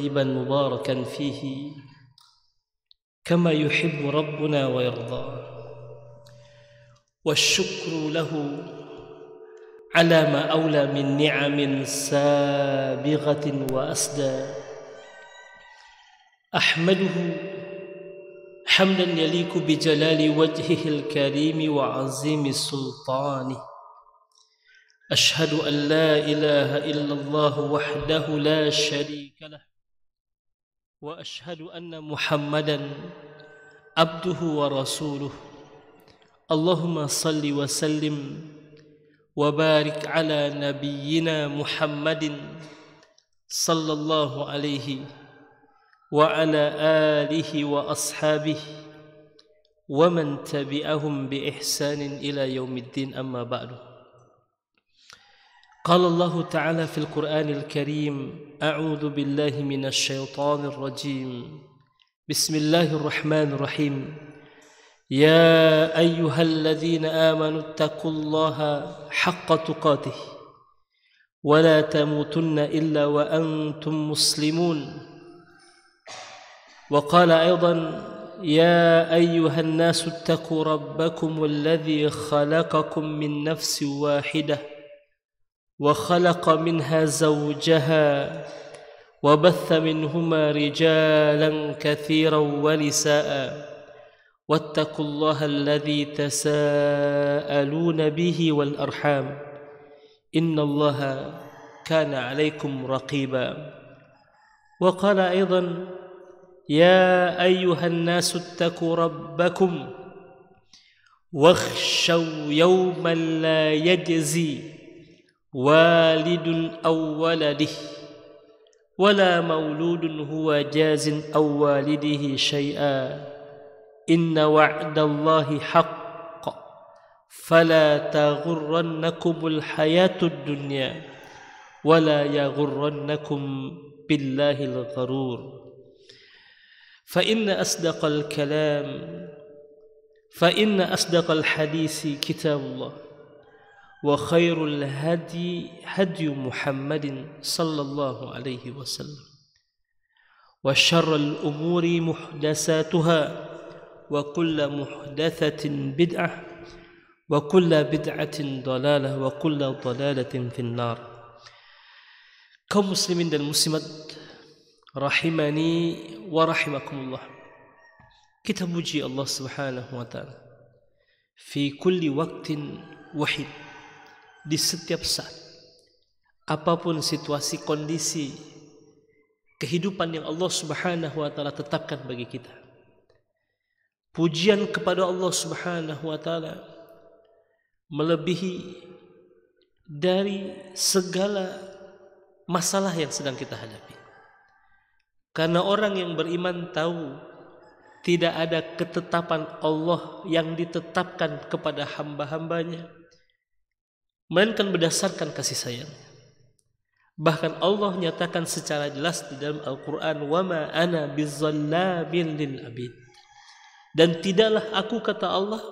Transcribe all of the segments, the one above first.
طيبا مباركا فيه كما يحب ربنا ويرضى، والشكر له على ما أولى من نعم سابغة وأسدى. أحمده حمدا يليق بجلال وجهه الكريم وعظيم سلطانه. أشهد أن لا إله إلا الله وحده لا شريك له، وأشهد أن محمدا عبده ورسوله. اللهم صل وسلم وبارك على نبينا محمد صلى الله عليه وعلى آله وأصحابه ومن تبعهم بإحسان إلى يوم الدين. أما بعد، قال الله تعالى في القرآن الكريم: أعوذ بالله من الشيطان الرجيم، بسم الله الرحمن الرحيم. يا أيها الذين آمنوا اتقوا الله حق تقاته ولا تموتن إلا وأنتم مسلمون. وقال أيضا: يا أيها الناس اتقوا ربكم الذي خلقكم من نفس واحدة وخلق منها زوجها وبث منهما رجالا كثيرا ونساء واتقوا الله الذي تساءلون به والأرحام إن الله كان عليكم رقيبا. وقال أيضا: يا أيها الناس اتقوا ربكم واخشوا يوما لا يجزي والد أو ولده ولا مولود هو جاز أو والده شيئا إن وعد الله حق فلا تغرنكم الحياة الدنيا ولا يغرنكم بالله الغرور. فإن أصدق الحديث كتاب الله، وخير الهدي هدي محمد صلى الله عليه وسلم، وشر الأمور محدثاتها وكل محدثة بدعة وكل بدعة ضلالة وكل ضلالة في النار. Kaum muslimin dan muslimat rahimani wa rahimakumullah, kita puji Allah Subhanahu wa taala fi kulli waqtin wahid, di setiap saat, apapun situasi kondisi kehidupan yang Allah Subhanahu wa taala tetapkan bagi kita. Pujian kepada Allah Subhanahu wa taala melebihi dari segala masalah yang sedang kita hadapi. Karena orang yang beriman tahu tidak ada ketetapan Allah yang ditetapkan kepada hamba-hambanya melainkan berdasarkan kasih sayang. Bahkan Allah nyatakan secara jelas di dalam Al-Quran, وَمَا أَنَا بِالظَّلَّامٍ لِلْعَبِيدِ, dan tidaklah aku, kata Allah,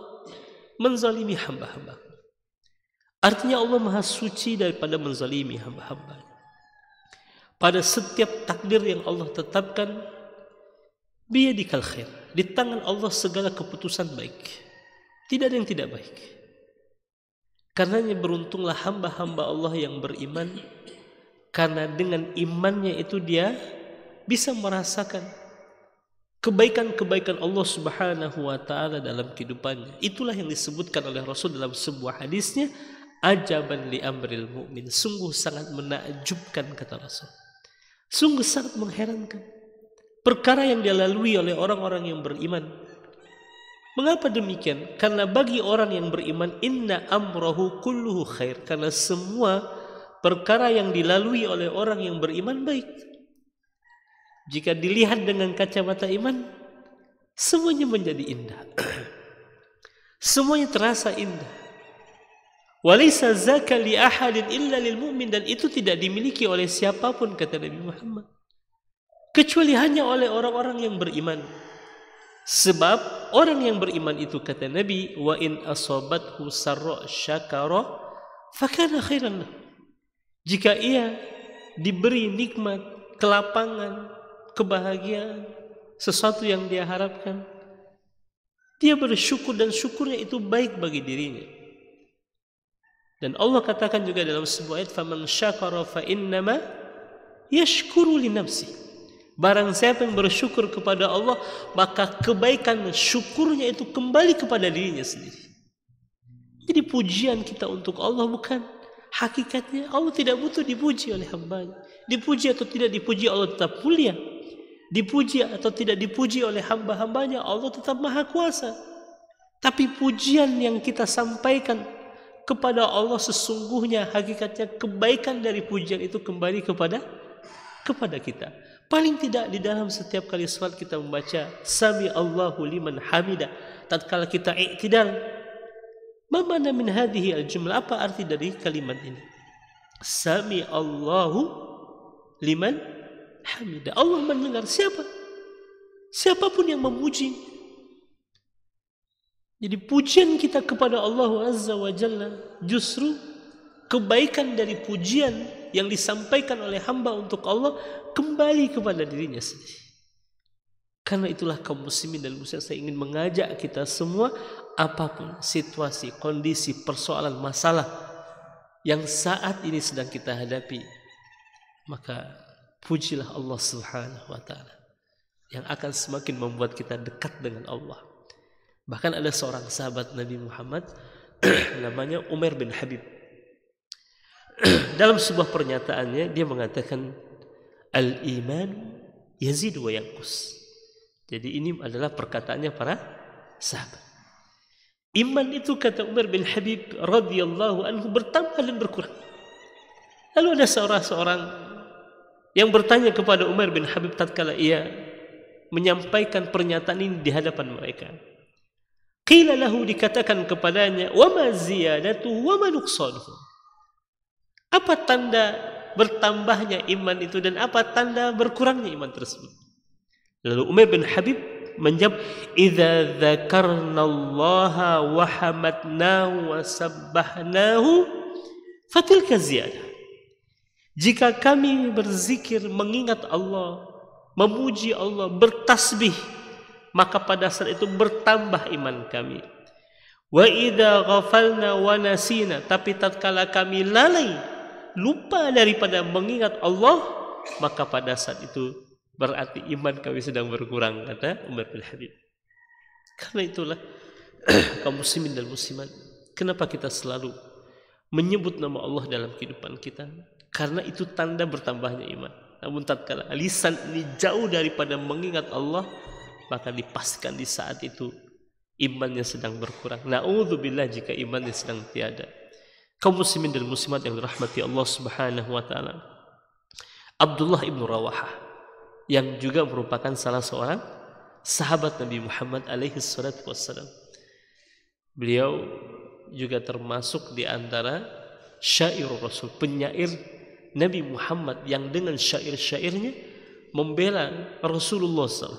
menzalimi hamba-hamba. Artinya Allah maha suci daripada menzalimi hamba-hamba. Pada setiap takdir yang Allah tetapkan, biyadikal khair, di tangan Allah segala keputusan baik, tidak ada yang tidak baik. Karenanya beruntunglah hamba-hamba Allah yang beriman, karena dengan imannya itu dia bisa merasakan kebaikan-kebaikan Allah Subhanahu wa taala dalam kehidupannya. Itulah yang disebutkan oleh Rasul dalam sebuah hadisnya, ajaban li amril mu'min, sungguh sangat menakjubkan, kata Rasul. Sungguh sangat mengherankan perkara yang dilalui oleh orang-orang yang beriman. Mengapa demikian? Karena bagi orang yang beriman, inna amrahu kulluhu khair, karena semua perkara yang dilalui oleh orang yang beriman baik. Jika dilihat dengan kacamata iman, semuanya menjadi indah. Semuanya terasa indah. Walaysa zaka li ahadin illa lil mu'min, dan itu tidak dimiliki oleh siapapun, kata Nabi Muhammad, kecuali hanya oleh orang-orang yang beriman. Sebab orang yang beriman itu, kata Nabi, wa in asabathu sarra syakara fakana khairan lahu. Jika ia diberi nikmat, kelapangan, kebahagiaan, sesuatu yang dia harapkan, dia bersyukur dan syukurnya itu baik bagi dirinya. Dan Allah katakan juga dalam sebuah ayat, "Faman syakara fa innama yashkuru li nafsi." Barang siapa yang bersyukur kepada Allah, maka kebaikan syukurnya itu kembali kepada dirinya sendiri. Jadi pujian kita untuk Allah bukan hakikatnya Allah tidak butuh dipuji oleh hambanya. Dipuji atau tidak dipuji Allah tetap mulia. Dipuji atau tidak dipuji oleh hamba-hambanya Allah tetap maha kuasa. Tapi pujian yang kita sampaikan kepada Allah sesungguhnya hakikatnya kebaikan dari pujian itu kembali kepada kita. Paling tidak di dalam setiap kali salat kita membaca Sami Allahu liman hamida. Tatkala kita i'tidal, ma mana min hadhihi al-jumlah, apa arti dari kalimat ini? Sami Allahu liman hamida. Allah mendengar siapapun yang memuji. Jadi pujian kita kepada Allah Azza wa Jalla justru kebaikan dari pujian yang disampaikan oleh hamba untuk Allah kembali kepada dirinya sendiri. Karena itulah kaum muslimin dan muslimat, saya ingin mengajak kita semua, apapun situasi, kondisi, persoalan, masalah yang saat ini sedang kita hadapi, maka pujilah Allah Subhanahu wa taala yang akan semakin membuat kita dekat dengan Allah. Bahkan ada seorang sahabat Nabi Muhammad namanya Umar bin Habib. Dalam sebuah pernyataannya dia mengatakan al-iman yazid wa yanqus. Jadi ini adalah perkataannya para sahabat. Iman itu, kata Umar bin Habib radhiyallahu anhu, bertambah dan berkurang. Lalu ada seorang yang bertanya kepada Umar bin Habib tatkala ia menyampaikan pernyataan ini di hadapan mereka. Qila lahu, dikatakan kepadanya, wa ma ziyadatuhu wa ma nuqsanuhu. Apa tanda bertambahnya iman itu dan apa tanda berkurangnya iman tersebut? Lalu Umar bin Habib menjawab, idza dzakarnallaha wa hamadnahu wa sabbahnahu fatilka ziyadah. Jika kami berzikir, mengingat Allah, memuji Allah, bertasbih, maka pada saat itu bertambah iman kami. Wa idza ghafalna wa nasina, tapi tatkala kami lalai, lupa daripada mengingat Allah, maka pada saat itu berarti iman kami sedang berkurang, kata Umar bin Habib. Karena itulah kaum muslimin dan muslimat, kenapa kita selalu menyebut nama Allah dalam kehidupan kita? Karena itu tanda bertambahnya iman. Namun tatkala lisan ini jauh daripada mengingat Allah, maka dipastikan di saat itu imannya sedang berkurang. Na'udzubillah jika imannya sedang tiada. Kaum muslimin dan muslimat yang dirahmati Allah Subhanahu wa taala, Abdullah ibn Rawahah yang juga merupakan salah seorang sahabat Nabi Muhammad alaihi salatu wassalam. Beliau juga termasuk di antara syair Rasul, penyair Nabi Muhammad yang dengan syair-syairnya membela Rasulullah SAW,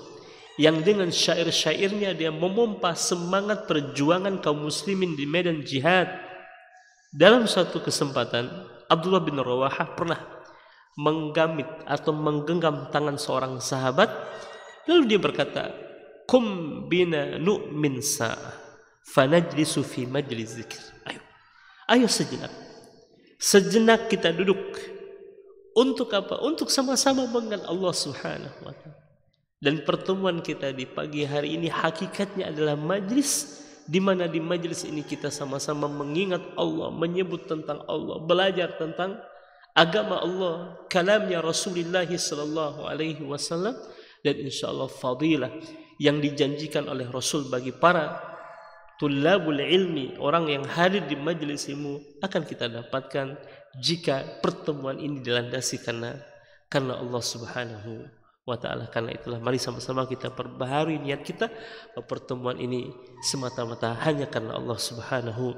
yang dengan syair-syairnya dia memompa semangat perjuangan kaum muslimin di medan jihad. Dalam suatu kesempatan Abdullah bin Rawahah pernah menggamit atau menggenggam tangan seorang sahabat, lalu dia berkata, "Kum bina nu'min sa'ah fanajlisu fi majlis zikr." Ayo sejenak kita duduk. Untuk apa? Untuk sama-sama mengenal Allah Subhanahu wa taala. Dan pertemuan kita di pagi hari ini hakikatnya adalah majlis di mana di majlis ini kita sama-sama mengingat Allah, menyebut tentang Allah, belajar tentang agama Allah, kalamnya Rasulullah sallallahu alaihi wasallam, dan insyaallah fadilah yang dijanjikan oleh Rasul bagi para tulabul ilmi, orang yang hadir di majlis ilmu, akan kita dapatkan jika pertemuan ini dilandasi karena Allah Subhanahu wa ta'ala. Karena itulah mari sama-sama kita perbaharui niat kita, pertemuan ini semata-mata hanya karena Allah Subhanahu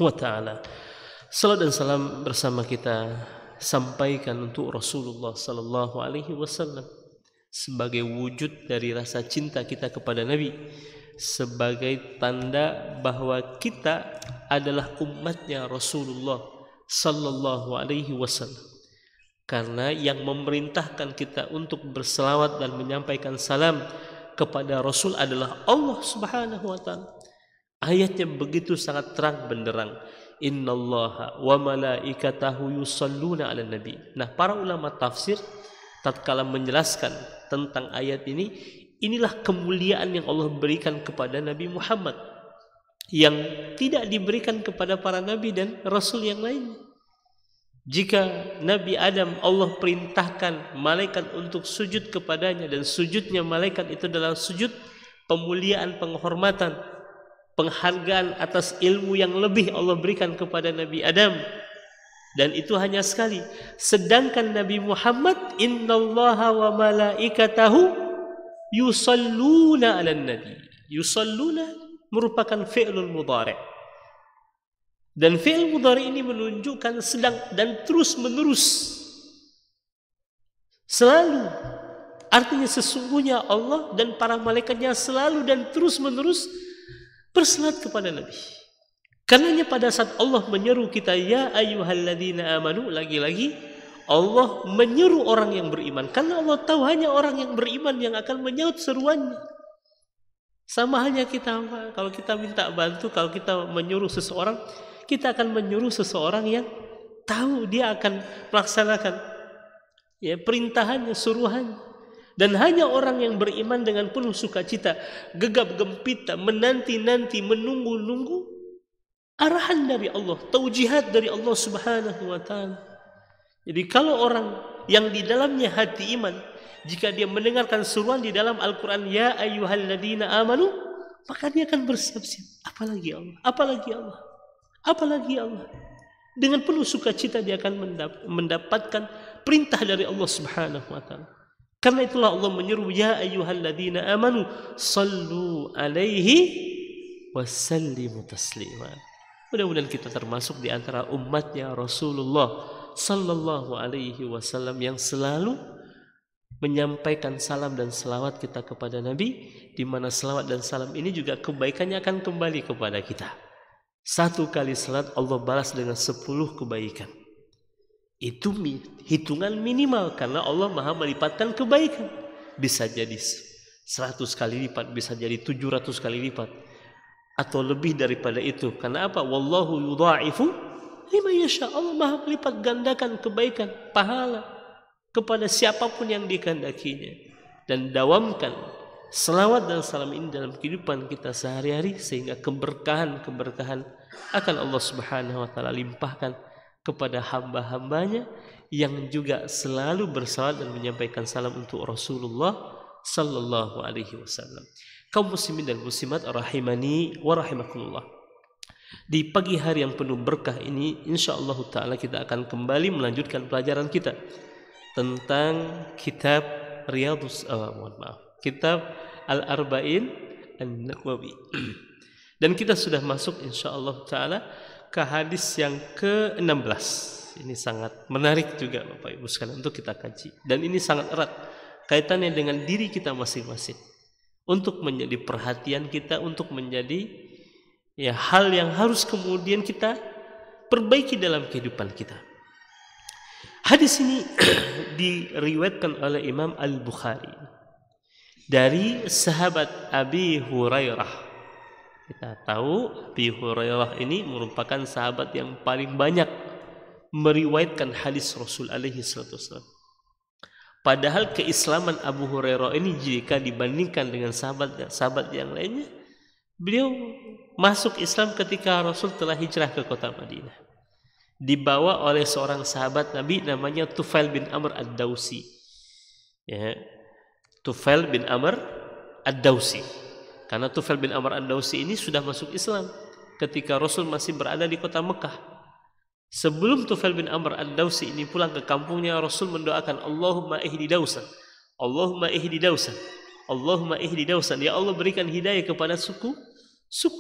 wa ta'ala. Salat dan salam bersama kita sampaikan untuk Rasulullah sallallahu alaihi wasallam sebagai wujud dari rasa cinta kita kepada Nabi, sebagai tanda bahwa kita adalah umatnya Rasulullah sallallahu alaihi wasallam. Karena yang memerintahkan kita untuk berselawat dan menyampaikan salam kepada Rasul adalah Allah Subhanahu wa taala. Ayatnya begitu sangat terang benderang. Innallaha wa malaikatahu yusalluna 'alan nabi. Nah, para ulama tafsir tatkala menjelaskan tentang ayat ini, inilah kemuliaan yang Allah berikan kepada Nabi Muhammad yang tidak diberikan kepada para nabi dan rasul yang lainnya. Jika Nabi Adam Allah perintahkan malaikat untuk sujud kepadanya, dan sujudnya malaikat itu adalah sujud pemuliaan, penghormatan, penghargaan atas ilmu yang lebih Allah berikan kepada Nabi Adam, dan itu hanya sekali. Sedangkan Nabi Muhammad, innallaha wa malaikatahu yusalluna 'alan nabi. Yusalluna merupakan fi'lul mudhari'. Dan fi'il mudhari ini menunjukkan sedang dan terus menerus. Selalu. Artinya sesungguhnya Allah dan para malaikatnya selalu dan terus menerus berselawat kepada Nabi. Karenanya pada saat Allah menyeru kita, ya ayyuhalladzina amanu, lagi-lagi Allah menyeru orang yang beriman. Karena Allah tahu hanya orang yang beriman yang akan menyaut seruannya. Sama hanya kita, kalau kita minta bantu, kalau kita menyuruh seseorang, kita akan menyuruh seseorang yang tahu dia akan melaksanakan perintahannya, suruhannya. Dan hanya orang yang beriman dengan penuh sukacita, gegap gempita, menanti-nanti, menunggu-nunggu arahan dari Allah, taujihat dari Allah Subhanahu wa taala. Jadi kalau orang yang di dalamnya hati iman, jika dia mendengarkan seruan di dalam Al-Quran, ya ayyuhalladzina amanu, maka dia akan bersiap-siap. Apalagi Allah, apalagi Allah, apalagi Allah. Dengan penuh sukacita dia akan mendapatkan perintah dari Allah Subhanahu wa taala. Karena itulah Allah menyeru, ya ayyuhalladzina amanu sallu alaihi wasallimu taslima. Mudah-mudahan kita termasuk di antara umatnya Rasulullah sallallahu alaihi wasallam yang selalu menyampaikan salam dan selawat kita kepada Nabi, di mana selawat dan salam ini juga kebaikannya akan kembali kepada kita. Satu kali salat Allah balas dengan 10 kebaikan. Itu hitungan minimal, karena Allah maha melipatkan kebaikan. Bisa jadi 100 kali lipat, bisa jadi 700 kali lipat, atau lebih daripada itu. Karena apa? Wallahu yudha'ifu liman yasha. Allah maha melipat gandakan kebaikan, pahala kepada siapapun yang dikehendakinya. Dan dawamkan selawat dan salam ini dalam kehidupan kita sehari-hari, sehingga keberkahan-keberkahan akan Allah Subhanahu wa taala limpahkan kepada hamba-hambanya yang juga selalu bersalawat dan menyampaikan salam untuk Rasulullah sallallahu alaihi wasallam. Kaum muslimin dan muslimat rahimani wa rahimakumullah. Di pagi hari yang penuh berkah ini, insyaallah taala kita akan kembali melanjutkan pelajaran kita tentang kitab kitab Al-Arba'in An-Nawawi. Dan kita sudah masuk insyaallah taala ke hadis yang ke-16. Ini sangat menarik juga Bapak Ibu sekalian untuk kita kaji. Dan ini sangat erat kaitannya dengan diri kita masing-masing. Untuk menjadi perhatian kita, untuk menjadi hal yang harus kemudian kita perbaiki dalam kehidupan kita. Hadis ini diriwayatkan oleh Imam Al-Bukhari dari sahabat Abi Hurairah. Kita tahu Abi Hurairah ini merupakan sahabat yang paling banyak meriwayatkan hadis Rasul alaihi salatu wasallam. Padahal keislaman Abu Hurairah ini jika dibandingkan dengan sahabat yang lainnya, beliau masuk Islam ketika Rasul telah hijrah ke kota Madinah. Dibawa oleh seorang sahabat Nabi namanya Tufail bin Amr Ad-Dawsi. Tufail bin Amr Ad-Dawsi. Karena Tufail bin Amr Ad-Dawsi ini sudah masuk Islam ketika Rasul masih berada di kota Mekah. Sebelum Tufail bin Amr Ad-Dawsi ini pulang ke kampungnya, Rasul mendoakan, Allahumma ihdi Dawsan, Allahumma ihdi Dawsan, Allahumma ihdi Dawsan. Ya Allah, berikan hidayah kepada suku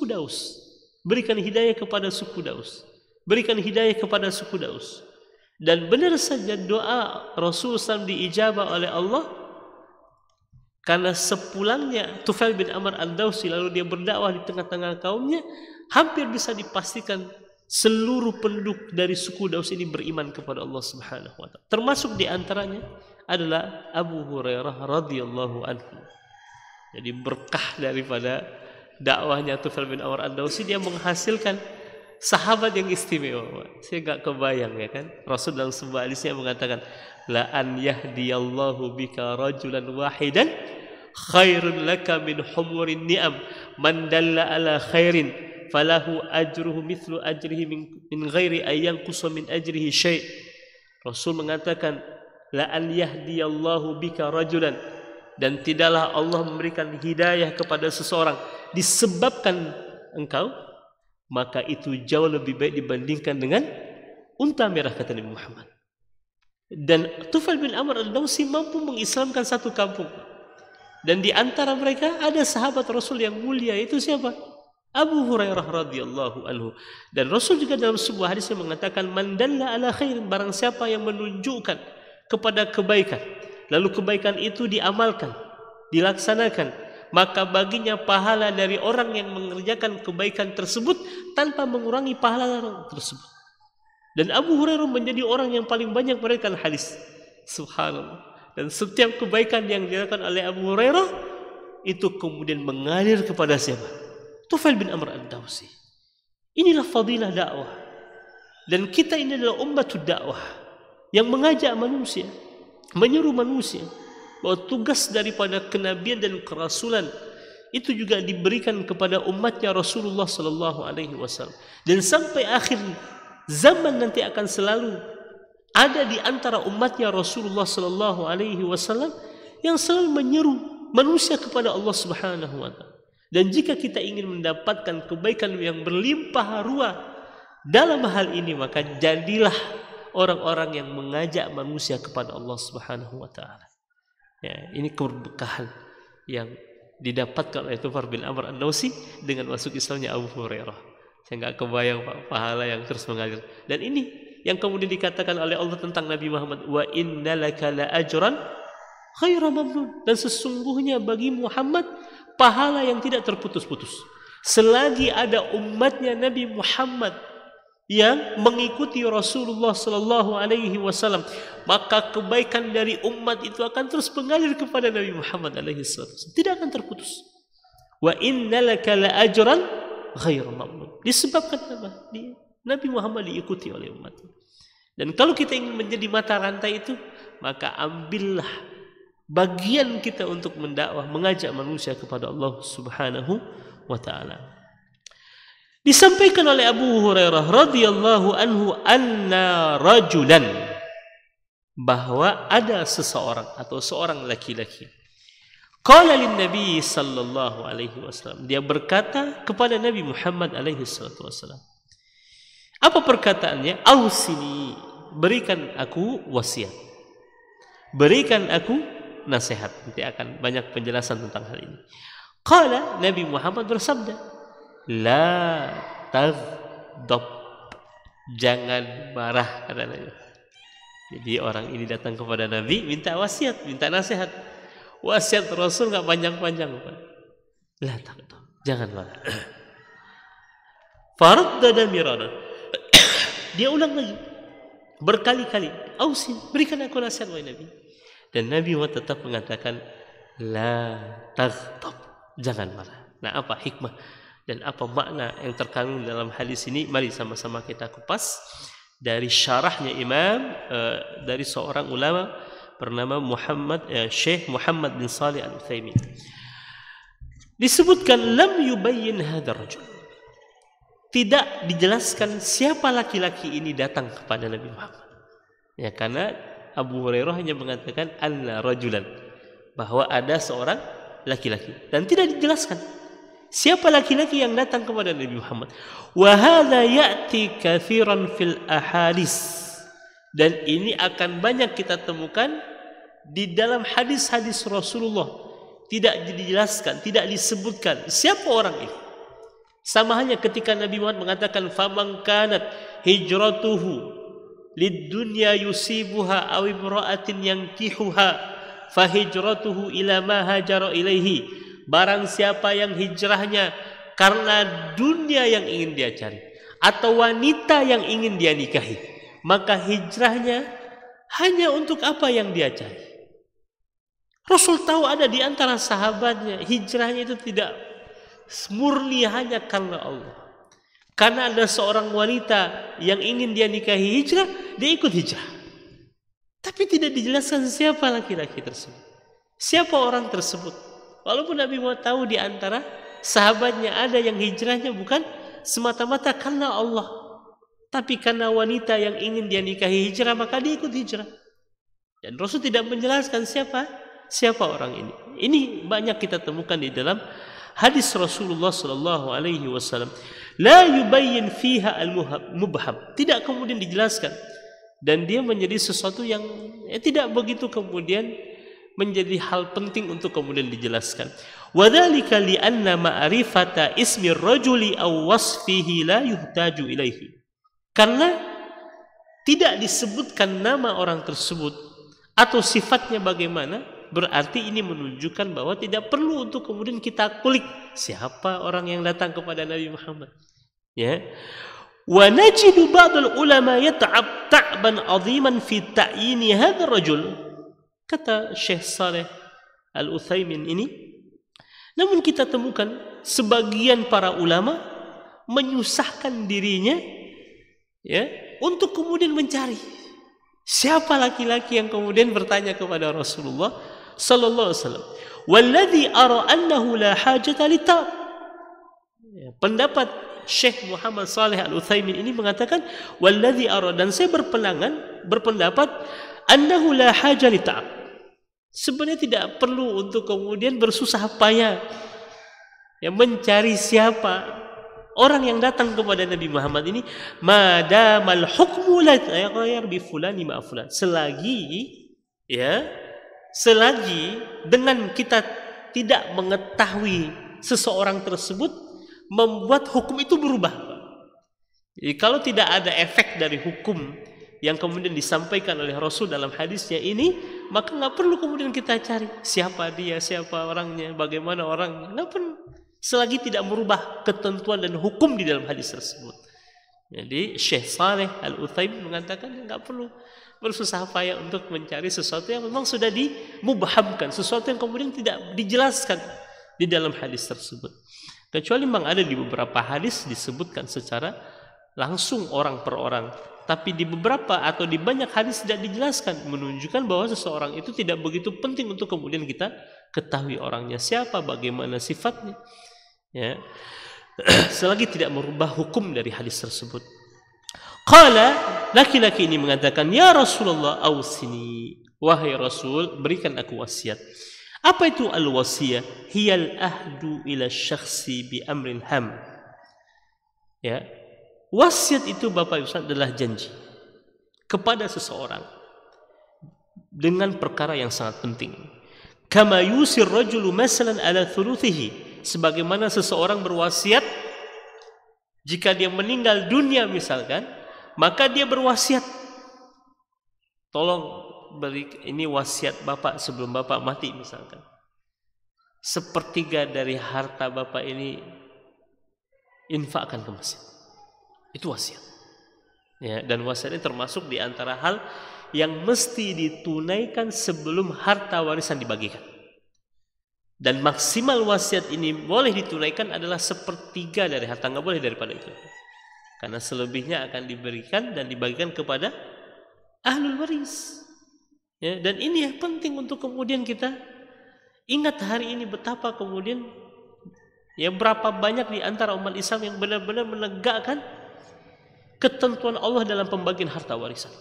Daus. Berikan hidayah kepada suku Daus. Berikan hidayah kepada suku Daus. Dan benar saja doa Rasul SAW diijabah oleh Allah. Karena sepulangnya Tufail bin Amr Ad-Dawsi lalu dia berdakwah di tengah-tengah kaumnya, hampir bisa dipastikan seluruh penduduk dari suku Daus ini beriman kepada Allah Subhanahu wa taala. Termasuk di antaranya adalah Abu Hurairah radhiyallahu anhu. Jadi berkah daripada dakwahnya Tufail bin Amr ad-Dausi, dia menghasilkan sahabat yang istimewa. Saya enggak kebayang ya kan. Rasul dalam sebuah hadisnya mengatakan, la an yahdiyallahu bika rajulan wahidan khairun laka min humurin ni'am man dalla ala khairin falahu ajruhu mithlu ajrihi min ghairi ayyan qusa min ajrihi syai'. Rasul mengatakan, la an yahdiyallahu bika rajulan, dan tidaklah Allah memberikan hidayah kepada seseorang disebabkan engkau, maka itu jauh lebih baik dibandingkan dengan unta merah, kata Nabi Muhammad. Dan Tufail bin Amr ad-Dausi mampu mengislamkan satu kampung. Dan di antara mereka ada sahabat Rasul yang mulia, itu siapa? Abu Hurairah radhiyallahu anhu. Dan Rasul juga dalam sebuah hadis yang mengatakan, man dalla ala khairin, barang siapa yang menunjukkan kepada kebaikan, lalu kebaikan itu diamalkan, dilaksanakan, maka baginya pahala dari orang yang mengerjakan kebaikan tersebut tanpa mengurangi pahala orang tersebut. Dan Abu Hurairah menjadi orang yang paling banyak meriwayatkan hadis. Subhanallah. Dan setiap kebaikan yang dilakukan oleh Abu Hurairah itu kemudian mengalir kepada siapa? Tufail bin Amr ad-Dausi. Inilah fadilah dakwah. Dan kita ini adalah ummatud dakwah yang mengajak manusia, menyuruh manusia bahwa tugas daripada kenabian dan kerasulan itu juga diberikan kepada umatnya Rasulullah sallallahu alaihi wasallam. Dan sampai akhir zaman nanti akan selalu ada di antara umatnya Rasulullah sallallahu alaihi wasallam yang selalu menyeru manusia kepada Allah Subhanahu wa taala. Dan jika kita ingin mendapatkan kebaikan yang berlimpah ruah dalam hal ini, maka jadilah orang-orang yang mengajak manusia kepada Allah Subhanahu wa taala. Ya, ini keberkahan yang didapatkan oleh Tufail bin Amr ad-Dausi dengan masuk Islamnya Abu Hurairah. Saya enggak kebayang Pak, pahala yang terus mengalir. Dan ini yang kemudian dikatakan oleh Allah tentang Nabi Muhammad, wa innalaka la ajran ghaira mamnun, dan sesungguhnya bagi Muhammad pahala yang tidak terputus-putus. Selagi ada umatnya Nabi Muhammad yang mengikuti Rasulullah sallallahu alaihi wasallam, maka kebaikan dari umat itu akan terus mengalir kepada Nabi Muhammad alaihi wasallam, tidak akan terputus. Wa innalaka la ajran ghairu mamnun, disebabkan apa? Nabi Muhammad diikuti oleh umat. Dan kalau kita ingin menjadi mata rantai itu, maka ambillah bagian kita untuk mendakwah, mengajak manusia kepada Allah Subhanahu wa taala. Disampaikan oleh Abu Hurairah radhiyallahu anhu anna rajulan, bahwa ada seseorang atau seorang laki-laki, qala lin nabi sallallahu alaihi wasallam, dia berkata kepada Nabi Muhammad alaihi salatu wasallam. Apa perkataannya? Ausini, berikan aku wasiat, berikan aku nasihat. Nanti akan banyak penjelasan tentang hal ini. Qala, Nabi Muhammad bersabda, la taghdab, jangan marah, kata Nabi. Jadi orang ini datang kepada Nabi minta wasiat, minta nasihat. Wasiat Rasul enggak panjang-panjang, Pak. La taghdab, jangan marah. Faraddada miraran, dia ulang lagi berkali-kali, ausin, berikan aku nasihat wahai Nabi. Dan Nabi Muhammad tetap mengatakan, la taghdab, jangan marah. Nah, apa hikmah dan apa makna yang terkandung dalam hadis ini? Mari sama-sama kita kupas dari syarahnya Imam dari seorang ulama bernama Syekh Muhammad bin Shalih Al-Utsaimin. Disebutkan lam yubayyin hadzal rajul, tidak dijelaskan siapa laki-laki ini datang kepada Nabi Muhammad. Ya, karena Abu Hurairah hanya mengatakan anna rajulan, bahwa ada seorang laki-laki, dan tidak dijelaskan siapa laki-laki yang datang kepada Nabi Muhammad. Wa hadza ya'ti katsiran fil ahadits, dan ini akan banyak kita temukan di dalam hadis-hadis Rasulullah. Tidak dijelaskan, tidak disebutkan siapa orang ini. Sama halnya ketika Nabi Muhammad mengatakan faman kanat hijratuhu lidunya yusibuha aw imra'atin yankihuha fahijratuhu ila ma hajara ilaihi, barang siapa yang hijrahnya karena dunia yang ingin dia cari atau wanita yang ingin dia nikahi, maka hijrahnya hanya untuk apa yang dia cari. Rasul tahu ada di antara sahabatnya hijrahnya itu tidak murni hanya karena Allah. Karena ada seorang wanita yang ingin dia nikahi hijrah, dia ikut hijrah. Tapi tidak dijelaskan siapa laki-laki tersebut, siapa orang tersebut. Walaupun Nabi mau tahu di antara sahabatnya ada yang hijrahnya bukan semata-mata karena Allah, tapi karena wanita yang ingin dia nikahi hijrah, maka dia ikut hijrah. Dan Rasul tidak menjelaskan siapa orang ini. Ini banyak kita temukan di dalam hadis Rasulullah sallallahu alaihi wasallam. La yubayyin fiha al-mubham. Tidak kemudian dijelaskan. Dan dia menjadi sesuatu yang tidak begitu kemudian menjadi hal penting untuk kemudian dijelaskan. Wadzalika li'anna ma'rifata ismi rajuli aw wasfihi la yuhtaju ilaihi. Karena tidak disebutkan nama orang tersebut atau sifatnya bagaimana, berarti ini menunjukkan bahwa tidak perlu untuk kemudian kita kulik siapa orang yang datang kepada Nabi Muhammad. Ya. Wa najidu ba'dul ulama yata'ab ta'ban 'aziman fi ta'yini hadzal rajul. Kata Syekh Saleh Al-Utsaimin ini, namun kita temukan sebagian para ulama menyusahkan dirinya ya untuk kemudian mencari siapa laki-laki yang kemudian bertanya kepada Rasulullah sallallahu alaihi wasallam. Walladzi ara annahu la hajata litab. Pendapat Syekh Muhammad Saleh Al-Utsaimin ini mengatakan walladzi ara, dan saya berpendapat annahu la haja litab. Sebenarnya tidak perlu untuk kemudian bersusah payah mencari siapa orang yang datang kepada Nabi Muhammad ini, madamal hukmu la yaghayyar bi fulani ma fulan. Selagi dengan kita tidak mengetahui seseorang tersebut membuat hukum itu berubah. Jadi kalau tidak ada efek dari hukum yang kemudian disampaikan oleh Rasul dalam hadisnya ini, maka nggak perlu kemudian kita cari siapa dia, siapa orangnya, bagaimana orangnya, nggak perlu. Selagi tidak merubah ketentuan dan hukum di dalam hadis tersebut. Jadi Syekh Saleh Al-Utsaimin mengatakan nggak perlu bersusah payah untuk mencari sesuatu yang memang sudah dimubhamkan, sesuatu yang kemudian tidak dijelaskan di dalam hadis tersebut. Kecuali memang ada di beberapa hadis disebutkan secara langsung orang per orang, tapi di beberapa atau di banyak hadis tidak dijelaskan, menunjukkan bahwa seseorang itu tidak begitu penting untuk kemudian kita ketahui orangnya siapa, bagaimana sifatnya. Ya. Selagi tidak merubah hukum dari hadis tersebut. Qala, laki-laki ini mengatakan, ya Rasulullah ausini, wahai Rasul, berikan aku wasiat. Apa itu al-wasiyah? Hiyal ahdu ila syakhsi bi amrin ham. Ya. Wasiat itu Bapak Ibu adalah janji kepada seseorang dengan perkara yang sangat penting. Kama yusir rajulu masalan ala thuluthihi, sebagaimana seseorang berwasiat jika dia meninggal dunia misalkan, maka dia berwasiat, tolong beri ini wasiat Bapak sebelum Bapak mati misalkan, sepertiga dari harta Bapak ini infakkan ke masjid. Itu wasiat. Ya, dan wasiat ini termasuk di antara hal yang mesti ditunaikan sebelum harta warisan dibagikan. Dan maksimal wasiat ini boleh ditunaikan adalah sepertiga dari harta, nggak boleh daripada itu. Karena selebihnya akan diberikan dan dibagikan kepada ahlul waris. Ya, dan ini yang penting untuk kemudian kita ingat hari ini betapa kemudian berapa banyak di antara umat Islam yang benar-benar menegakkan ketentuan Allah dalam pembagian harta warisan.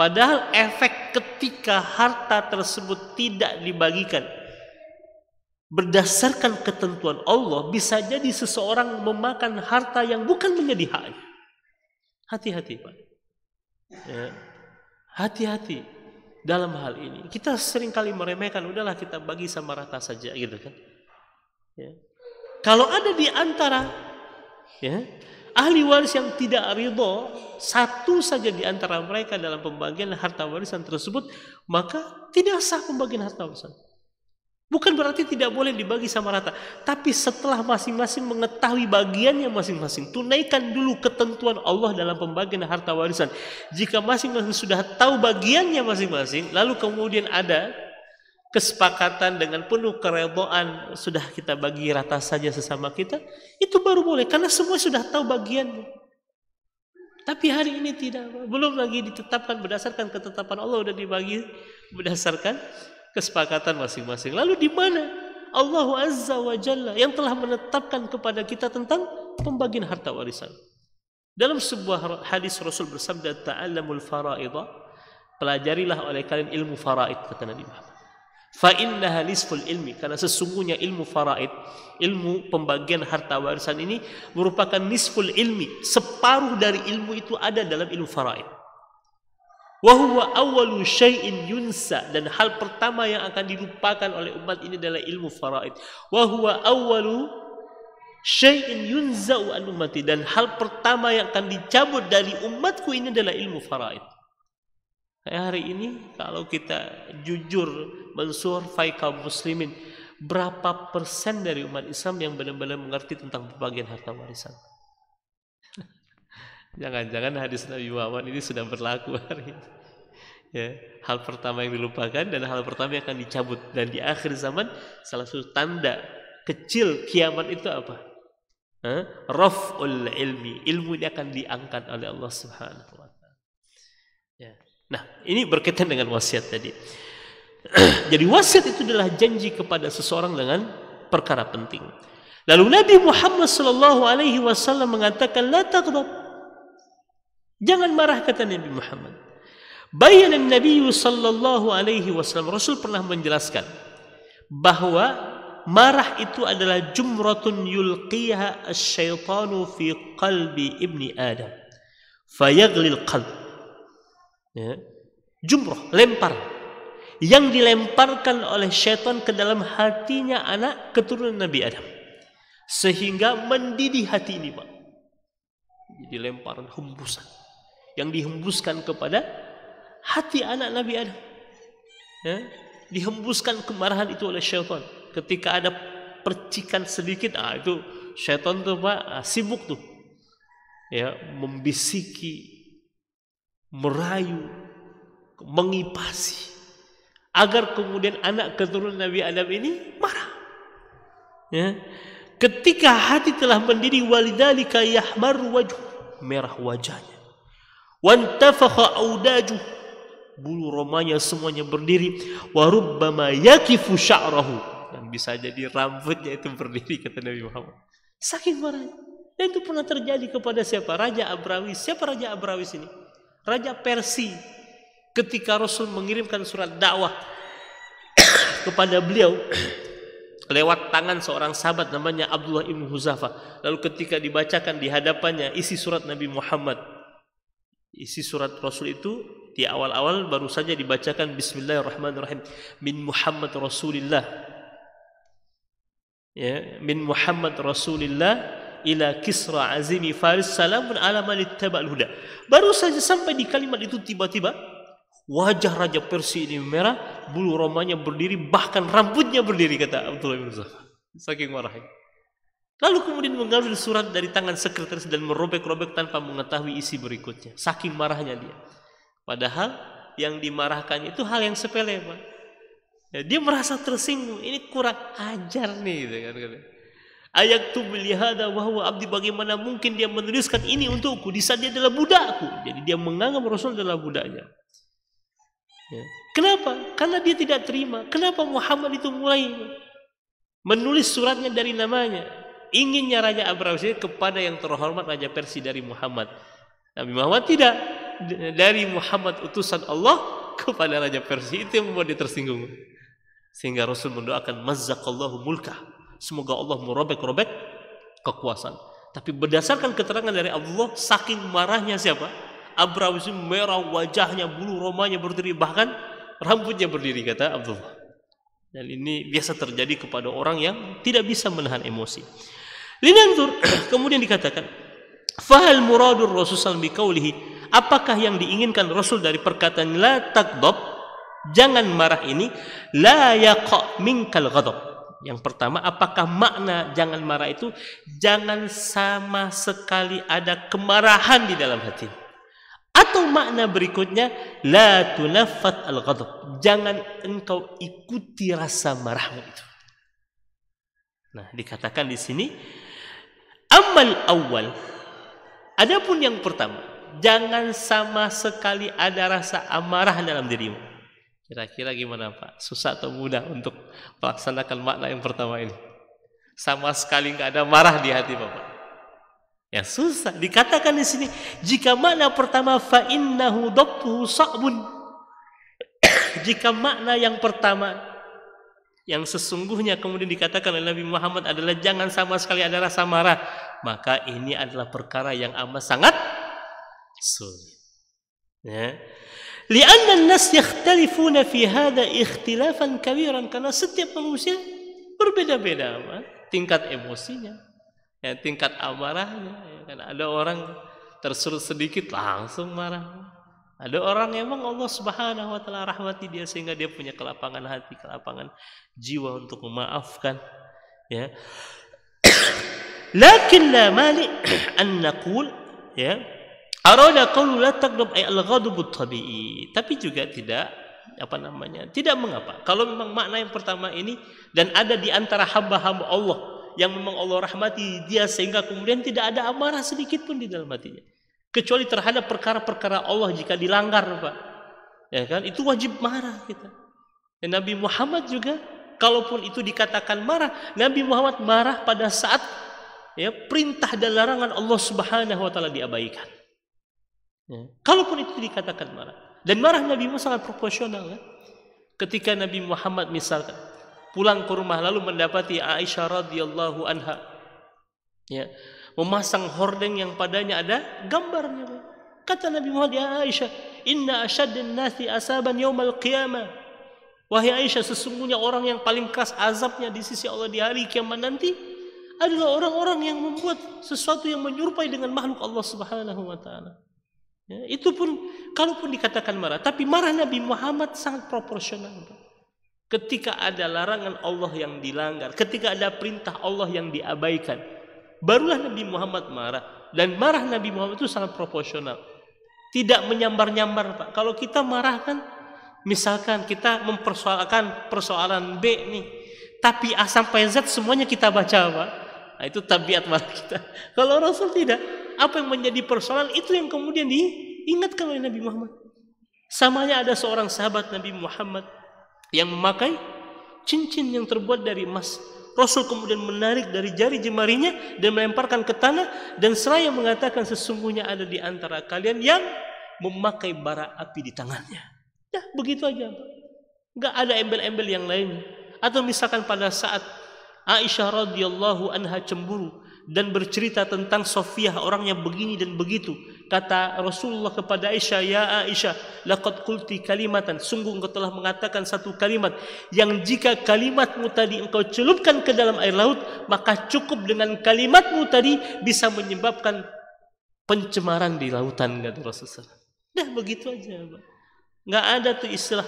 Padahal efek ketika harta tersebut tidak dibagikan berdasarkan ketentuan Allah, bisa jadi seseorang memakan harta yang bukan menjadi haknya. Hati-hati Pak. Ya. Hati-hati dalam hal ini. Kita seringkali meremehkan, udahlah kita bagi sama rata saja gitu kan. Ya. Kalau ada di antara ahli waris yang tidak ridho, satu saja di antara mereka dalam pembagian harta warisan tersebut, maka tidak sah pembagian harta warisan. Bukan berarti tidak boleh dibagi sama rata, tapi setelah masing-masing mengetahui bagiannya masing-masing, tunaikan dulu ketentuan Allah dalam pembagian harta warisan. Jika masing-masing sudah tahu bagiannya masing-masing, lalu kemudian ada kesepakatan dengan penuh keredaan, sudah kita bagi rata saja sesama kita, itu baru boleh, karena semua sudah tahu bagiannya. Tapi hari ini tidak, belum lagi ditetapkan berdasarkan ketetapan Allah, sudah dibagi berdasarkan kesepakatan masing-masing. Lalu di mana Allah Azza wa Jalla yang telah menetapkan kepada kita tentang pembagian harta warisan? Dalam sebuah hadis Rasul bersabda, ta'allamul fara'idha, pelajarilah oleh kalian ilmu faraid, kata Nabi Muhammad. Fa innaha nisful ilmi, karena sesungguhnya ilmu faraid, ilmu pembagian harta warisan ini merupakan nisful ilmi, separuh dari ilmu itu ada dalam ilmu faraid. Wa huwa awwalu syai'in yunsa, dan hal pertama yang akan dilupakan oleh umat ini adalah ilmu faraid. Wa huwa awwalu syai'in yunza'u an ummati, dan hal pertama yang akan dicabut dari umatku ini adalah ilmu faraid. Hari ini kalau kita jujur mensurvei kaum muslimin, berapa persen dari umat Islam yang benar-benar mengerti tentang pembagian harta warisan? Jangan-jangan hadis Nabi Muhammad ini sudah berlaku hari ini. Ya, hal pertama yang dilupakan dan hal pertama yang akan dicabut. Dan di akhir zaman salah satu tanda kecil kiamat itu apa? Raf'ul ilmi, ilmu ini akan diangkat oleh Allah Subhanahu wa taala. Ya. Nah, ini berkaitan dengan wasiat tadi. Jadi wasiat itu adalah janji kepada seseorang dengan perkara penting. Lalu Nabi Muhammad sallallahu alaihi wasallam mengatakan, la taghdab, jangan marah, kata Nabi Muhammad. Bayyana Nabi sallallahu alaihi wasallam, Rasul pernah menjelaskan bahwa marah itu adalah jumratun yulqiha asyaitanu fi qalbi ibni Adam fayaglil qalb. Ya. Jumrah, lempar, yang dilemparkan oleh syaitan ke dalam hatinya anak keturunan Nabi Adam, sehingga mendidih hati ini, Pak. Jadi lemparan, hembusan yang dihembuskan kepada hati anak Nabi Adam, ya, dihembuskan kemarahan itu oleh syaitan. Ketika ada percikan sedikit, itu syaitan tuh, Pak, sibuk tuh, ya, membisiki, merayu, mengipasi, agar kemudian anak keturunan Nabi Adam ini marah. Ya. Ketika hati telah mendidih, walidzalika yahmaru wajhu, merah wajahnya, wantafakha audaju, bulu romanya semuanya berdiri, wa rubbama yakifu sya'rahu, dan bisa jadi rambutnya itu berdiri, kata Nabi Muhammad. Saking marahnya. Dan itu pernah terjadi kepada siapa? Raja Abrawis. Siapa Raja Abrawis ini? Raja Persia. Ketika Rasul mengirimkan surat dakwah kepada beliau lewat tangan seorang sahabat namanya Abdullah ibn Huzafa. Lalu ketika dibacakan di hadapannya isi surat Nabi Muhammad, isi surat Rasul itu di awal-awal baru saja dibacakan Bismillahirrahmanirrahim, min Muhammad Rasulillah, ya, min Muhammad Rasulillah ila Kisra azimi Faris, salamun ala man ittaba'al huda. Baru saja sampai di kalimat itu, tiba-tiba wajah Raja Persia ini merah, bulu romanya berdiri, bahkan rambutnya berdiri, kata Abdullah bin Zafar. Saking marahnya. Lalu kemudian mengambil surat dari tangan sekretaris dan merobek-robek tanpa mengetahui isi berikutnya. Saking marahnya dia. Padahal yang dimarahkan itu hal yang sepele, Pak. Ya, dia merasa tersinggung. Ini kurang ajar nih, gitu kan. Ayaktub li hadza wa huwa abdi, bagaimana mungkin dia menuliskan ini untukku di saat dia adalah budakku. Jadi dia menganggap Rasul adalah budaknya. Ya. Kenapa? Karena dia tidak terima. Kenapa Muhammad itu mulai menulis suratnya dari namanya? Inginnya Raja Abrawis kepada yang terhormat Raja Persia dari Muhammad. Nabi Muhammad tidak. Dari Muhammad utusan Allah kepada Raja Persia. Itu yang membuat dia tersinggung. Sehingga Rasul mendoakan mazzaqallahu mulkah, semoga Allah merobek-robek kekuasaan. Tapi berdasarkan keterangan dari Abdullah, saking marahnya siapa? Abrawis merah wajahnya, bulu romanya berdiri, bahkan rambutnya berdiri, kata Abdullah. Dan ini biasa terjadi kepada orang yang tidak bisa menahan emosi. Linanzur, kemudian dikatakan, fahal muradur Rasul sallallahu alaihi wasallam biqaulihi, apakah yang diinginkan Rasul dari perkataan la taghdab, Jangan marah ini la yaqa minkal ghadab. Yang pertama, apakah makna jangan marah itu jangan sama sekali ada kemarahan di dalam hati. Atau makna berikutnya la tunaffat al ghadab. Jangan engkau ikuti rasa marahmu itu. Nah, dikatakan di sini amal awal. Adapun yang pertama, jangan sama sekali ada rasa amarah dalam dirimu. Kira-kira gimana Pak? Susah atau mudah untuk melaksanakan makna yang pertama ini? Sama sekali nggak ada marah di hati Bapak. Ya susah. Dikatakan di sini, jika makna pertama fa innahu dabtuhu sa'bun. Jika makna yang pertama yang sesungguhnya kemudian dikatakan oleh Nabi Muhammad adalah jangan sama sekali ada rasa marah, maka ini adalah perkara yang amat sangat sulit. Ya. Lianna an-nas yakhtalifuna fi hadha ikhtilafan kabiran, karena setiap manusia berbeda-beda tingkat emosinya, ya, tingkat amarahnya. Ya, kan ada orang tersulut sedikit langsung marah. Ada orang emang Allah Subhanahu wa taala rahmati dia sehingga dia punya kelapangan hati, kelapangan jiwa untuk memaafkan, ya. Lakin la mani an naqul, ya, arada qawlu la taghdab ay al-ghadab at-tabi'i. Tapi juga tidak tidak mengapa kalau memang makna yang pertama ini dan ada di antara hamba-hamba Allah yang memang Allah rahmati dia sehingga kemudian tidak ada amarah sedikit pun di dalam hatinya, kecuali terhadap perkara-perkara Allah jika dilanggar, Pak. Ya kan? Itu wajib marah kita. Dan Nabi Muhammad juga kalaupun itu dikatakan marah, Nabi Muhammad marah pada saat ya perintah dan larangan Allah Subhanahu wa taala diabaikan. Ya. Kalaupun itu dikatakan marah, dan marah Nabi Muhammad sangat proporsional, ya. Ketika Nabi Muhammad misalkan pulang ke rumah lalu mendapati Aisyah radhiyallahu anha, ya, memasang hordeng yang padanya ada gambarnya. Kata Nabi Muhammad, ya Aisyah, inna asyaddan nasi asaban yaumal qiyamah. Wahai Aisyah, sesungguhnya orang yang paling keras azabnya di sisi Allah di hari kiamat nanti adalah orang-orang yang membuat sesuatu yang menyerupai dengan makhluk Allah Subhanahu wa taala. Ya, itu pun kalaupun dikatakan marah, tapi marah Nabi Muhammad sangat proporsional. Ketika ada larangan Allah yang dilanggar, ketika ada perintah Allah yang diabaikan, barulah Nabi Muhammad marah. Dan marah Nabi Muhammad itu sangat proporsional, tidak menyambar-nyambar, Pak. Kalau kita marah kan, misalkan kita mempersoalkan persoalan B nih, tapi A sampai Z semuanya kita baca, Pak. Nah, itu tabiat marah kita. Kalau Rasul tidak, apa yang menjadi persoalan itu yang kemudian diingatkan oleh Nabi Muhammad. Samanya ada seorang sahabat Nabi Muhammad yang memakai cincin yang terbuat dari emas. Rasul kemudian menarik dari jari jemarinya dan melemparkan ke tanah, dan seraya mengatakan sesungguhnya ada di antara kalian yang memakai bara api di tangannya. Ya begitu aja, nggak ada embel-embel yang lain. Atau misalkan pada saat Aisyah radhiyallahu anha cemburu dan bercerita tentang Sofiyah orangnya begini dan begitu, kata Rasulullah kepada Aisyah, ya Aisyah, laqad qulti kalimatan, sungguh engkau telah mengatakan satu kalimat yang jika kalimatmu tadi engkau celupkan ke dalam air laut, maka cukup dengan kalimatmu tadi bisa menyebabkan pencemaran di lautan, kata Rasulullah. Dah begitu aja, Pak. Nggak ada tuh istilah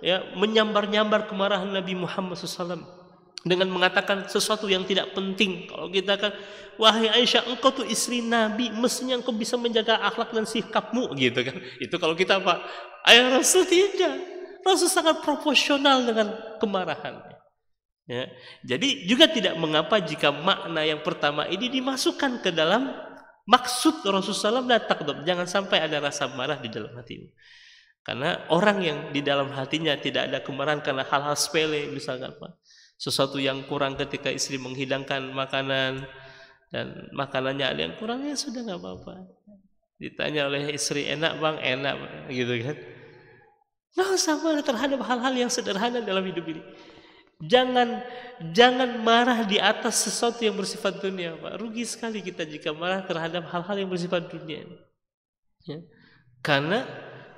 ya menyambar-nyambar kemarahan Nabi Muhammad SAW dengan mengatakan sesuatu yang tidak penting. Kalau kita kan, wahai Aisyah, engkau tuh istri Nabi, mestinya engkau bisa menjaga akhlak dan sikapmu, gitu kan. Itu kalau kita, Pak. Ayah Rasul tidak. Rasul sangat proporsional dengan kemarahannya. Ya. Jadi juga tidak mengapa jika makna yang pertama ini dimasukkan ke dalam maksud Rasulullah SAW, jangan sampai ada rasa marah di dalam hatimu. Karena orang yang di dalam hatinya tidak ada kemarahan karena hal-hal sepele, misalkan, Pak, sesuatu yang kurang ketika istri menghidangkan makanan dan makanannya ada yang kurang, ya sudah nggak apa-apa. Ditanya oleh istri, enak bang, enak gitu kan. Nggak usah marah terhadap hal-hal yang sederhana dalam hidup ini. Jangan marah di atas sesuatu yang bersifat dunia, Pak. Rugi sekali kita jika marah terhadap hal-hal yang bersifat dunia ini. Ya. Karena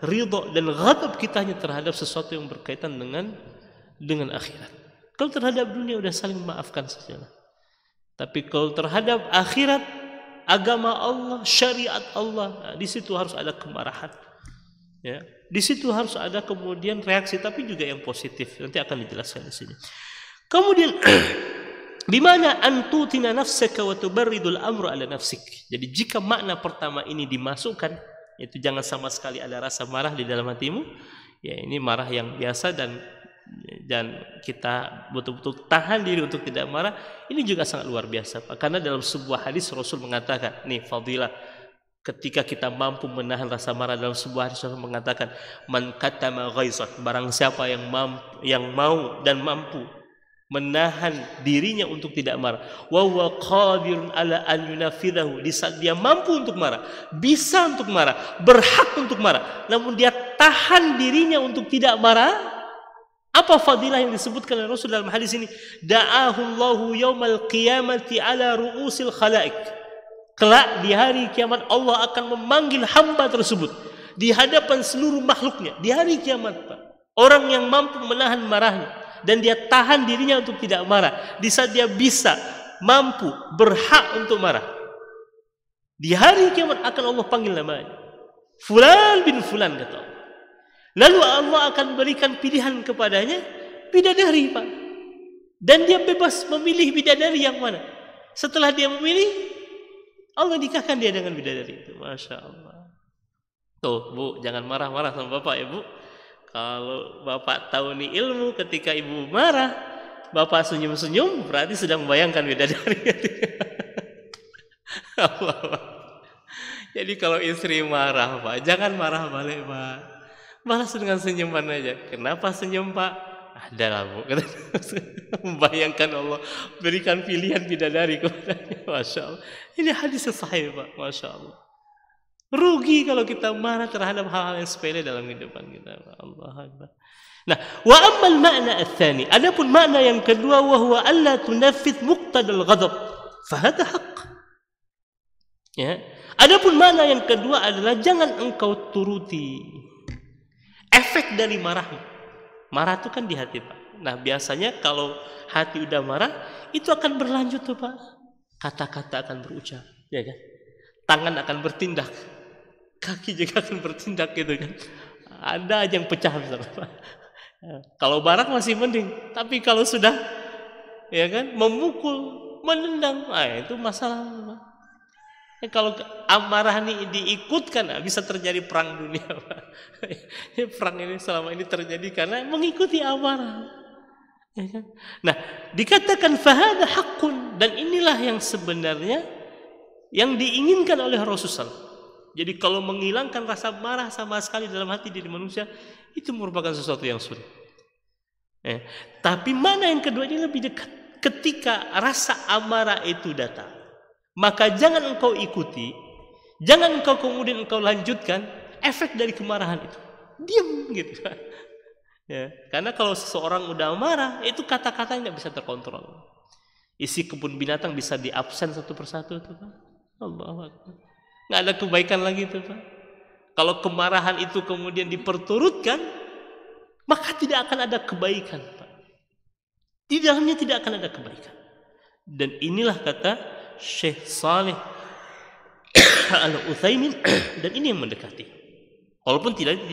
ridho dan ghadab kita hanya terhadap sesuatu yang berkaitan dengan akhirat. Kalau terhadap dunia udah saling memaafkan saja. Tapi kalau terhadap akhirat, agama Allah, syariat Allah, nah, di situ harus ada kemarahan. Ya, di situ harus ada kemudian reaksi, tapi juga yang positif. Nanti akan dijelaskan di sini. Kemudian bimana antutina nafsaka wa tubarridul amru ala nafsik. Jadi jika makna pertama ini dimasukkan, yaitu jangan sama sekali ada rasa marah di dalam hatimu. Ya, ini marah yang biasa dan kita betul-betul tahan diri untuk tidak marah. Ini juga sangat luar biasa, Pak. Karena dalam sebuah hadis Rasul mengatakan, nih fadilah, ketika kita mampu menahan rasa marah, dalam sebuah hadis Rasul mengatakan, man katama ghaizat, barang siapa yang mau dan mampu menahan dirinya untuk tidak marah, wa huwa qadirun ala an yunafidahu, di saat dia mampu untuk marah, bisa untuk marah, berhak untuk marah, namun dia tahan dirinya untuk tidak marah. Apa fadilah yang disebutkan oleh Rasul dalam hadis ini? Da'ahu Allahu yaumal qiyamati ala ru'usil khalaik. Kelak di hari kiamat Allah akan memanggil hamba tersebut di hadapan seluruh makhluknya di hari kiamat, Pak. Orang yang mampu menahan marahnya dan dia tahan dirinya untuk tidak marah di saat dia bisa, mampu, berhak untuk marah. Di hari kiamat akan Allah panggil namanya. Fulan bin Fulan, kata Allah. Lalu Allah akan berikan pilihan kepadanya bidadari, Pak. Dan dia bebas memilih bidadari yang mana. Setelah dia memilih, Allah nikahkan dia dengan bidadari itu. Masya Allah. Tuh, Bu, jangan marah-marah sama Bapak ya, Bu. Kalau Bapak tahu nih ilmu, ketika Ibu marah, Bapak senyum-senyum, berarti sedang membayangkan bidadari. Allah. Jadi kalau istri marah, Pak, jangan marah balik, Pak. Balas dengan senyuman aja. Kenapa senyum, Pak? Ada lah, Bu. Membayangkan Allah berikan pilihan bidadari kepadanya. Masya Allah. Ini hadis sahih, Pak. Masya Allah. Rugi kalau kita marah terhadap hal-hal yang sepele dalam kehidupan kita. Allah Akbar. Nah, wa ammal makna ats-tsani. Adapun makna yang kedua, wa huwa alla tunaffidh muqtadal ghadab. Fa hadha haqq. Ya. Adapun makna yang kedua adalah jangan engkau turuti efek dari marahmu. Marah itu kan di hati, Pak. Nah, biasanya kalau hati udah marah, itu akan berlanjut tuh, Pak. Kata-kata akan berucap, ya kan? Tangan akan bertindak, kaki juga akan bertindak gitu kan. Ada aja yang pecah misalnya, Pak. Kalau marah masih mending, tapi kalau sudah, ya kan, memukul, menendang, itu masalah, Pak. Kalau amarah ini diikutkan, bisa terjadi perang dunia, Pak. Perang ini selama ini terjadi karena mengikuti amarah. Ya kan? Nah, dikatakan fahada haqqun, dan inilah yang sebenarnya yang diinginkan oleh Rasulullah. Jadi kalau menghilangkan rasa marah sama sekali dalam hati diri manusia, itu merupakan sesuatu yang sulit. Tapi mana yang kedua ini lebih dekat. Ketika rasa amarah itu datang, maka jangan engkau ikuti, jangan engkau kemudian engkau lanjutkan efek dari kemarahan itu. Diam gitu. Ya, karena kalau seseorang udah marah, itu kata-katanya tidak bisa terkontrol. Isi kebun binatang bisa diabsen satu persatu tuh, Pak. Allah Akbar. Nggak ada kebaikan lagi tuh, Pak. Kalau kemarahan itu kemudian diperturutkan, maka tidak akan ada kebaikan, Pak. Di dalamnya tidak akan ada kebaikan. Dan inilah kata Syekh Saleh Al-Utsaimin, dan ini yang mendekati. Walaupun tidak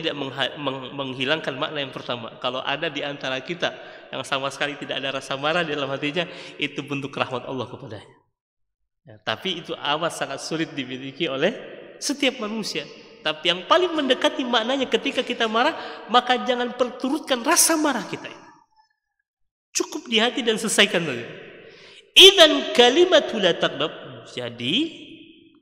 menghilangkan makna yang pertama. Kalau ada di antara kita yang sama sekali tidak ada rasa marah di dalam hatinya, itu bentuk rahmat Allah kepadanya. Ya, tapi itu amat sangat sulit dimiliki oleh setiap manusia. Tapi yang paling mendekati maknanya ketika kita marah, maka jangan perturutkan rasa marah kita. Cukup di hati dan selesaikan saja. Idzan kalimatu la taghdab. Jadi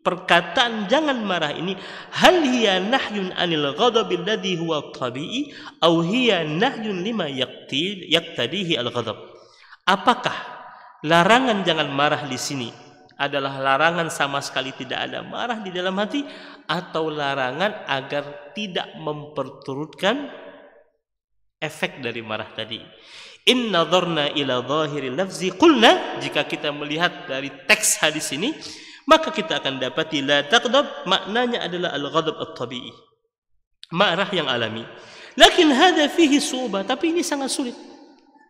perkataan jangan marah ini, hal hiya nahyun anil ghadabil ladzi huwa tabi'i aw hiya nahyun lima yaqtadihi al ghadab. Apakah larangan jangan marah di sini adalah larangan sama sekali tidak ada marah di dalam hati, atau larangan agar tidak memperturutkan efek dari marah tadi? In nadharna ila zahiri lafzi qulna, jika kita melihat dari teks hadis ini, maka kita akan dapati la taghdab maknanya adalah al-ghadab at-tabi'i, marah yang alami. Lakin hadza fihi su'bah, tapi ini sangat sulit,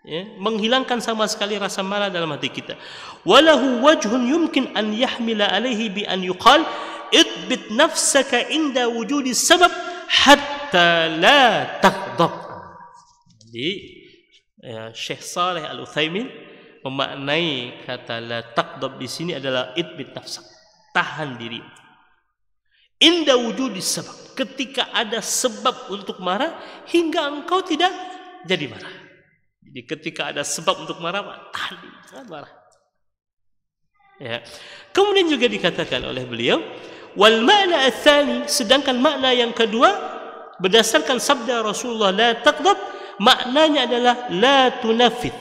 ya, menghilangkan sama sekali rasa marah dalam hati kita. Walahu wajhun yumkin an yahmila alaihi bi an yuqal idbit nafsaka inda wujudi sabab hatta hatta la taghdab. Jadi Syekh Saleh Al-Utsaimin memaknai kata la taghdab di sini adalah idbit nafsak, tahan diri. Inda wujudi sebab, ketika ada sebab untuk marah hingga engkau tidak jadi marah. Jadi ketika ada sebab untuk marah, tahan diri, jangan marah. Ya. Kemudian juga dikatakan oleh beliau, wal makna ats-tsani, sedangkan makna yang kedua berdasarkan sabda Rasulullah la taghdab, maknanya adalah la tunafid.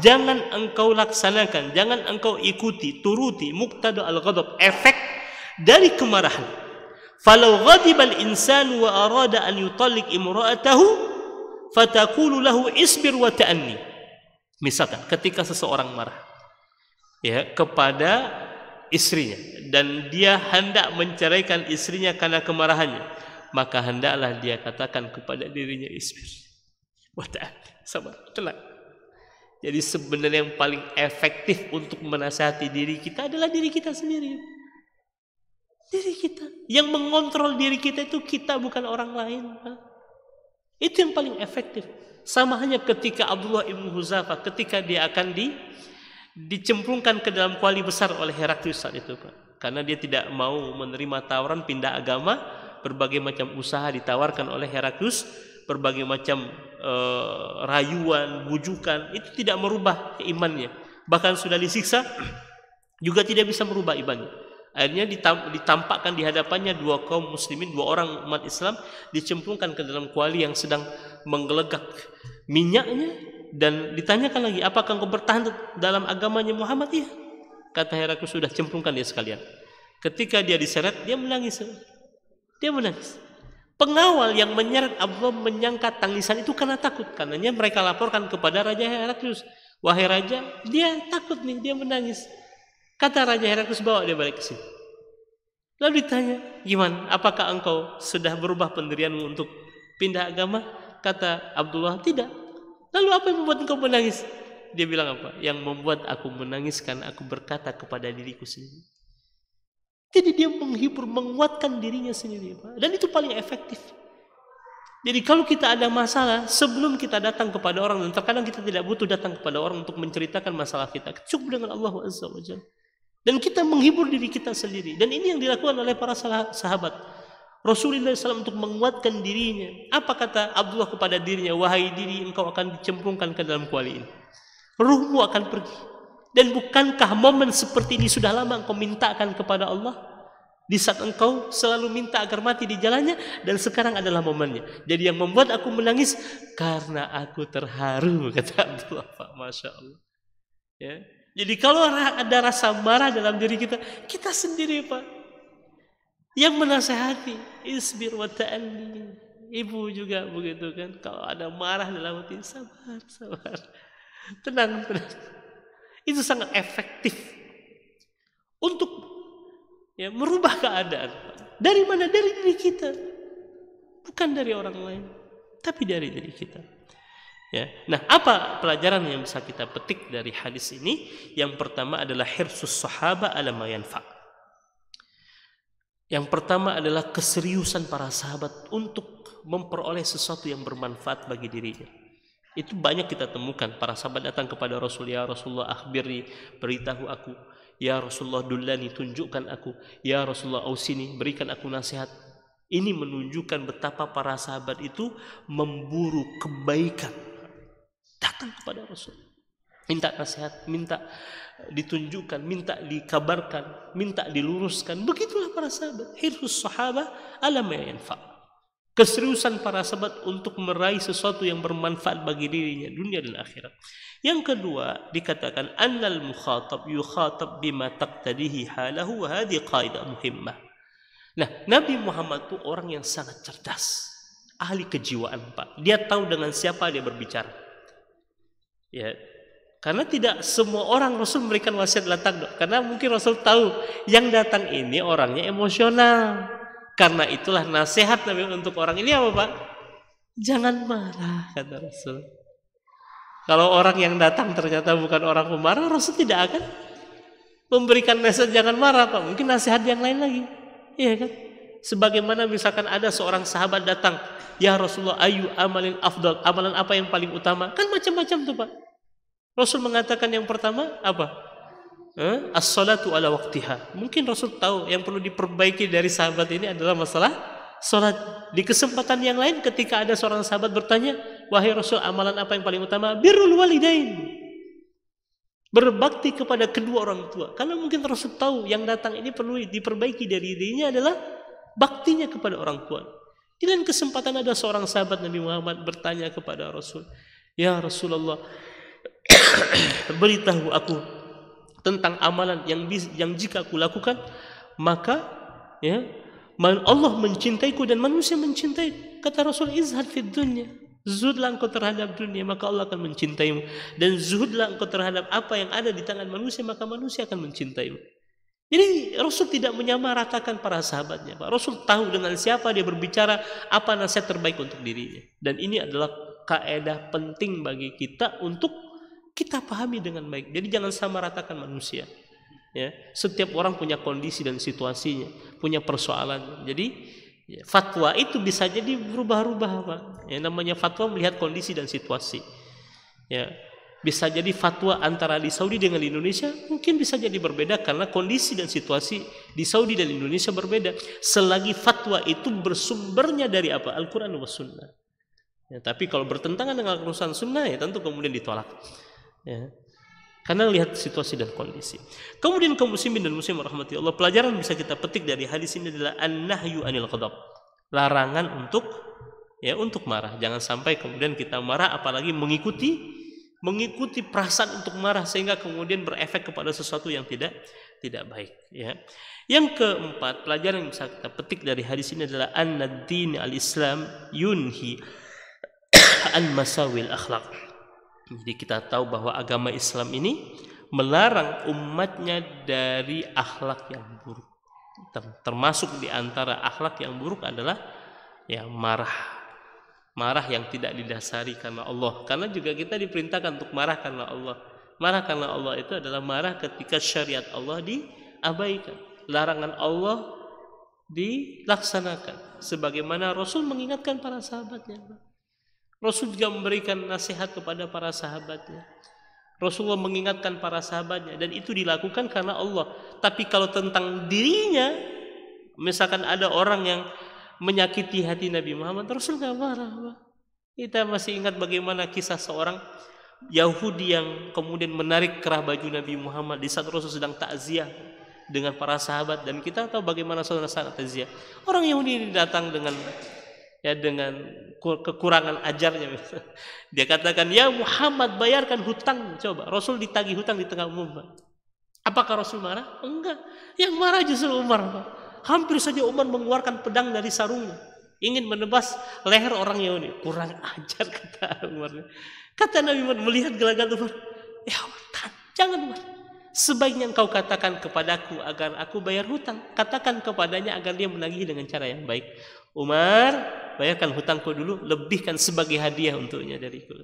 Jangan engkau laksanakan, jangan engkau ikuti, turuti muqtada al-ghadab, efek dari kemarahan. Falau ghadiba al-insanu wa arada an yutalliq imra'atahu fataqulu lahu isbir wa ta'anni. Misalkan ketika seseorang marah ya kepada istrinya dan dia hendak menceraikan istrinya karena kemarahannya, maka hendaklah dia katakan kepada dirinya isbir wa ta'anni, sabar, tenang. Jadi sebenarnya yang paling efektif untuk menasihati diri kita adalah diri kita sendiri. Diri kita. Yang mengontrol diri kita itu kita, bukan orang lain. Itu yang paling efektif. Sama hanya ketika Abdullah ibn Hudzafah, ketika dia akan dicemplungkan ke dalam kuali besar oleh Heraklius saat itu, Pak. Karena dia tidak mau menerima tawaran pindah agama, berbagai macam usaha ditawarkan oleh Heraklius, berbagai macam rayuan, bujukan, itu tidak merubah imannya. Bahkan sudah disiksa, juga tidak bisa merubah imannya. Akhirnya ditampakkan di hadapannya dua kaum muslimin, dua orang umat Islam, dicemplungkan ke dalam kuali yang sedang menggelegak minyaknya, dan ditanyakan lagi, apakah engkau bertahan dalam agamanya Muhammad? Iya. Kata Heraklius, sudah, cemplungkan dia sekalian. Ketika dia diseret, dia menangis. Dia menangis. Pengawal yang menyeret Abdullah menyangka tangisan itu karena takut. Karenanya mereka laporkan kepada Raja Heraklius, wahai Raja, dia takut nih, dia menangis. Kata Raja Heraklius, bawa dia balik ke sini. Lalu ditanya, gimana? Apakah engkau sudah berubah pendirianmu untuk pindah agama? Kata Abdullah, tidak. Lalu apa yang membuat engkau menangis? Dia bilang apa? Yang membuat aku menangis karena aku berkata kepada diriku sendiri. Jadi dia menghibur, menguatkan dirinya sendiri, Pak. Dan itu paling efektif. Jadi kalau kita ada masalah, sebelum kita datang kepada orang, dan terkadang kita tidak butuh datang kepada orang untuk menceritakan masalah kita, cukup dengan Allah Azza wa Jalla. Dan kita menghibur diri kita sendiri. Dan ini yang dilakukan oleh para sahabat Rasulullah SAW untuk menguatkan dirinya. Apa kata Abdullah kepada dirinya? Wahai diri, engkau akan dicemplungkan ke dalam kuali ini. Ruhmu akan pergi. Dan bukankah momen seperti ini sudah lama engkau mintakan kepada Allah? Di saat engkau selalu minta agar mati di jalannya, dan sekarang adalah momennya. Jadi yang membuat aku menangis karena aku terharu, kata Abdullah, Pak. Masya Allah. Ya. Jadi kalau ada rasa marah dalam diri kita, kita sendiri, Pak, yang menasehati, isbir wa ta'anni. Ibu juga begitu kan, kalau ada marah dalam hati, sabar, sabar, tenang, tenang. Itu sangat efektif untuk merubah keadaan. Dari mana? Dari diri kita, bukan dari orang lain, tapi dari diri kita. Ya. Nah, apa pelajaran yang bisa kita petik dari hadis ini? Yang pertama adalah hirsus sahaba ala ma yanfa'. Yang pertama adalah keseriusan para sahabat untuk memperoleh sesuatu yang bermanfaat bagi dirinya. Itu banyak kita temukan. Para sahabat datang kepada Rasul, ya Rasulullah akhbirni, beritahu aku. Ya Rasulullah dullani, tunjukkan aku. Ya Rasulullah ausini, berikan aku nasihat. Ini menunjukkan betapa para sahabat itu memburu kebaikan. Datang kepada Rasul, minta nasihat, minta ditunjukkan, minta dikabarkan, minta diluruskan. Begitulah para sahabat. Hirsus sahaba ala ma yanfa'. Keseriusan para sahabat untuk meraih sesuatu yang bermanfaat bagi dirinya dunia dan akhirat. Yang kedua dikatakan annal mukhatab yukhatab bima taqtadihi halahu, wa hadhihi qaidah muhimmah. Nah, Nabi Muhammad itu orang yang sangat cerdas, ahli kejiwaan, Pak. Dia tahu dengan siapa dia berbicara. Ya, karena tidak semua orang Rasul memberikan wasiat la taghdab. Karena mungkin Rasul tahu yang datang ini orangnya emosional. Karena itulah nasihat Nabi untuk orang ini apa, Pak? Jangan marah, kata Rasul. Kalau orang yang datang ternyata bukan orang pemarah, Rasul tidak akan memberikan nasihat jangan marah, Pak. Mungkin nasihat yang lain lagi. Iya kan? Sebagaimana misalkan ada seorang sahabat datang, ya Rasulullah, ayu amalin afdal, amalan apa yang paling utama? Kan macam-macam tuh Pak. Rasul mengatakan yang pertama apa? As-salatu ala waqtiha. Mungkin Rasul tahu yang perlu diperbaiki dari sahabat ini adalah masalah salat. Di kesempatan yang lain ketika ada seorang sahabat bertanya, wahai Rasul, amalan apa yang paling utama? Birrul walidain. Berbakti kepada kedua orang tua. Karena mungkin Rasul tahu yang datang ini perlu diperbaiki dari dirinya adalah baktinya kepada orang tua. Di lain kesempatan ada seorang sahabat Nabi Muhammad bertanya kepada Rasul, ya Rasulullah, beritahu aku tentang amalan yang jika aku lakukan maka ya Allah mencintaiku dan manusia mencintai. Kata Rasul, izhad fid dunya, zuhudlah engkau terhadap dunia maka Allah akan mencintaimu, dan zuhudlah engkau terhadap apa yang ada di tangan manusia maka manusia akan mencintaimu. Jadi Rasul tidak menyamaratakan para sahabatnya, Pak. Rasul tahu dengan siapa dia berbicara, apa nasihat terbaik untuk dirinya. Dan ini adalah kaidah penting bagi kita untuk kita pahami dengan baik. Jadi jangan samaratakan manusia. Ya, setiap orang punya kondisi dan situasinya, punya persoalan. Jadi ya, fatwa itu bisa jadi berubah-ubah, Pak. Ya, namanya fatwa melihat kondisi dan situasi. Ya. Bisa jadi fatwa antara di Saudi dengan di Indonesia mungkin bisa jadi berbeda karena kondisi dan situasi di Saudi dan Indonesia berbeda. Selagi fatwa itu bersumbernya dari apa? Al-Quran wa Sunnah. Ya, tapi kalau bertentangan dengan Al-Quran Sunnah ya tentu kemudian ditolak. Ya. Karena lihat situasi dan kondisi. Kemudian kaum muslimin dan muslim rahmati Allah, pelajaran bisa kita petik dari hadis ini adalah an-nahyu anil ghadab. Larangan untuk marah. Jangan sampai kemudian kita marah apalagi mengikuti perasaan untuk marah sehingga kemudian berefek kepada sesuatu yang tidak baik, ya. Yang keempat, pelajaran yang bisa kita petik dari hadis ini adalah an-din al-Islam yunhi an masawil akhlak. Jadi kita tahu bahwa agama Islam ini melarang umatnya dari akhlak yang buruk. Termasuk di antara akhlak yang buruk adalah ya marah yang tidak didasari karena Allah. Karena juga kita diperintahkan untuk marah karena Allah. Marah karena Allah itu adalah marah ketika syariat Allah diabaikan, larangan Allah dilaksanakan. Sebagaimana Rasul mengingatkan para sahabatnya. Rasul juga memberikan nasihat kepada para sahabatnya. Rasulullah mengingatkan para sahabatnya dan itu dilakukan karena Allah. Tapi kalau tentang dirinya, misalkan ada orang yang menyakiti hati Nabi Muhammad, Rasul gak marah. Kita masih ingat bagaimana kisah seorang Yahudi yang kemudian menarik kerah baju Nabi Muhammad di saat Rasul sedang takziah dengan para sahabat, dan kita tahu bagaimana suasana takziah. Orang Yahudi ini datang dengan kekurangan ajarnya. Dia katakan, ya Muhammad, bayarkan hutang. Coba Rasul ditagih hutang di tengah umum. Apakah Rasul marah? Enggak. Yang marah justru Umar, Pak. Hampir saja Umar mengeluarkan pedang dari sarungnya, ingin menebas leher orang Yahudi. Kurang ajar, kata Umar. Kata Nabi Muhammad melihat gelagat Umar, ya jangan Umar. Sebaiknya engkau katakan kepadaku agar aku bayar hutang. Katakan kepadanya agar dia menagih dengan cara yang baik. Umar, bayarkan hutangku dulu, lebihkan sebagai hadiah untuknya dariku.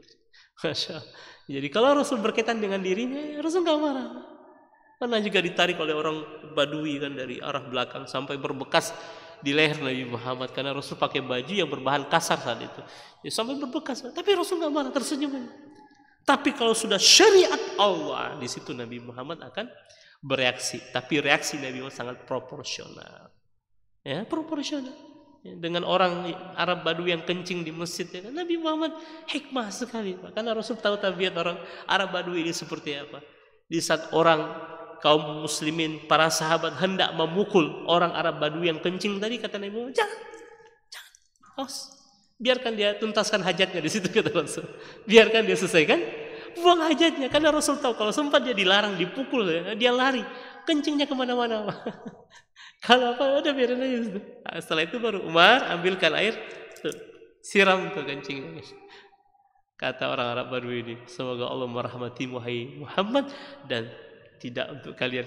Masya Allah. Jadi kalau Rasul berkaitan dengan dirinya, Rasul gak marah. Pernah juga ditarik oleh orang Badui kan dari arah belakang sampai berbekas di leher Nabi Muhammad karena Rasul pakai baju yang berbahan kasar saat itu. Ya, sampai berbekas. Tapi Rasul nggak marah, tersenyum. Tapi kalau sudah syariat Allah, di situ Nabi Muhammad akan bereaksi. Tapi reaksi Nabi Muhammad sangat proporsional. Ya, proporsional. Ya, dengan orang Arab Badui yang kencing di masjid, ya, Nabi Muhammad hikmah sekali, Pak. Karena Rasul tahu tabiat orang Arab Badui ini seperti apa. Di saat orang kaum muslimin, para sahabat hendak memukul orang Arab Badui yang kencing tadi, kata Nabi Muhammad, jangan, biarkan dia tuntaskan hajatnya di situ, kata Rasul. Biarkan dia selesaikan buang hajatnya, karena Rasul tahu kalau sempat dia dilarang, dipukul, dia lari, kencingnya kemana-mana. Kalau apa, udah biarin aja. Nah, setelah itu baru Umar ambilkan air, siram ke kencingnya. Kata orang Arab Badui ini, semoga Allah merahmati Muhammad dan tidak untuk kalian.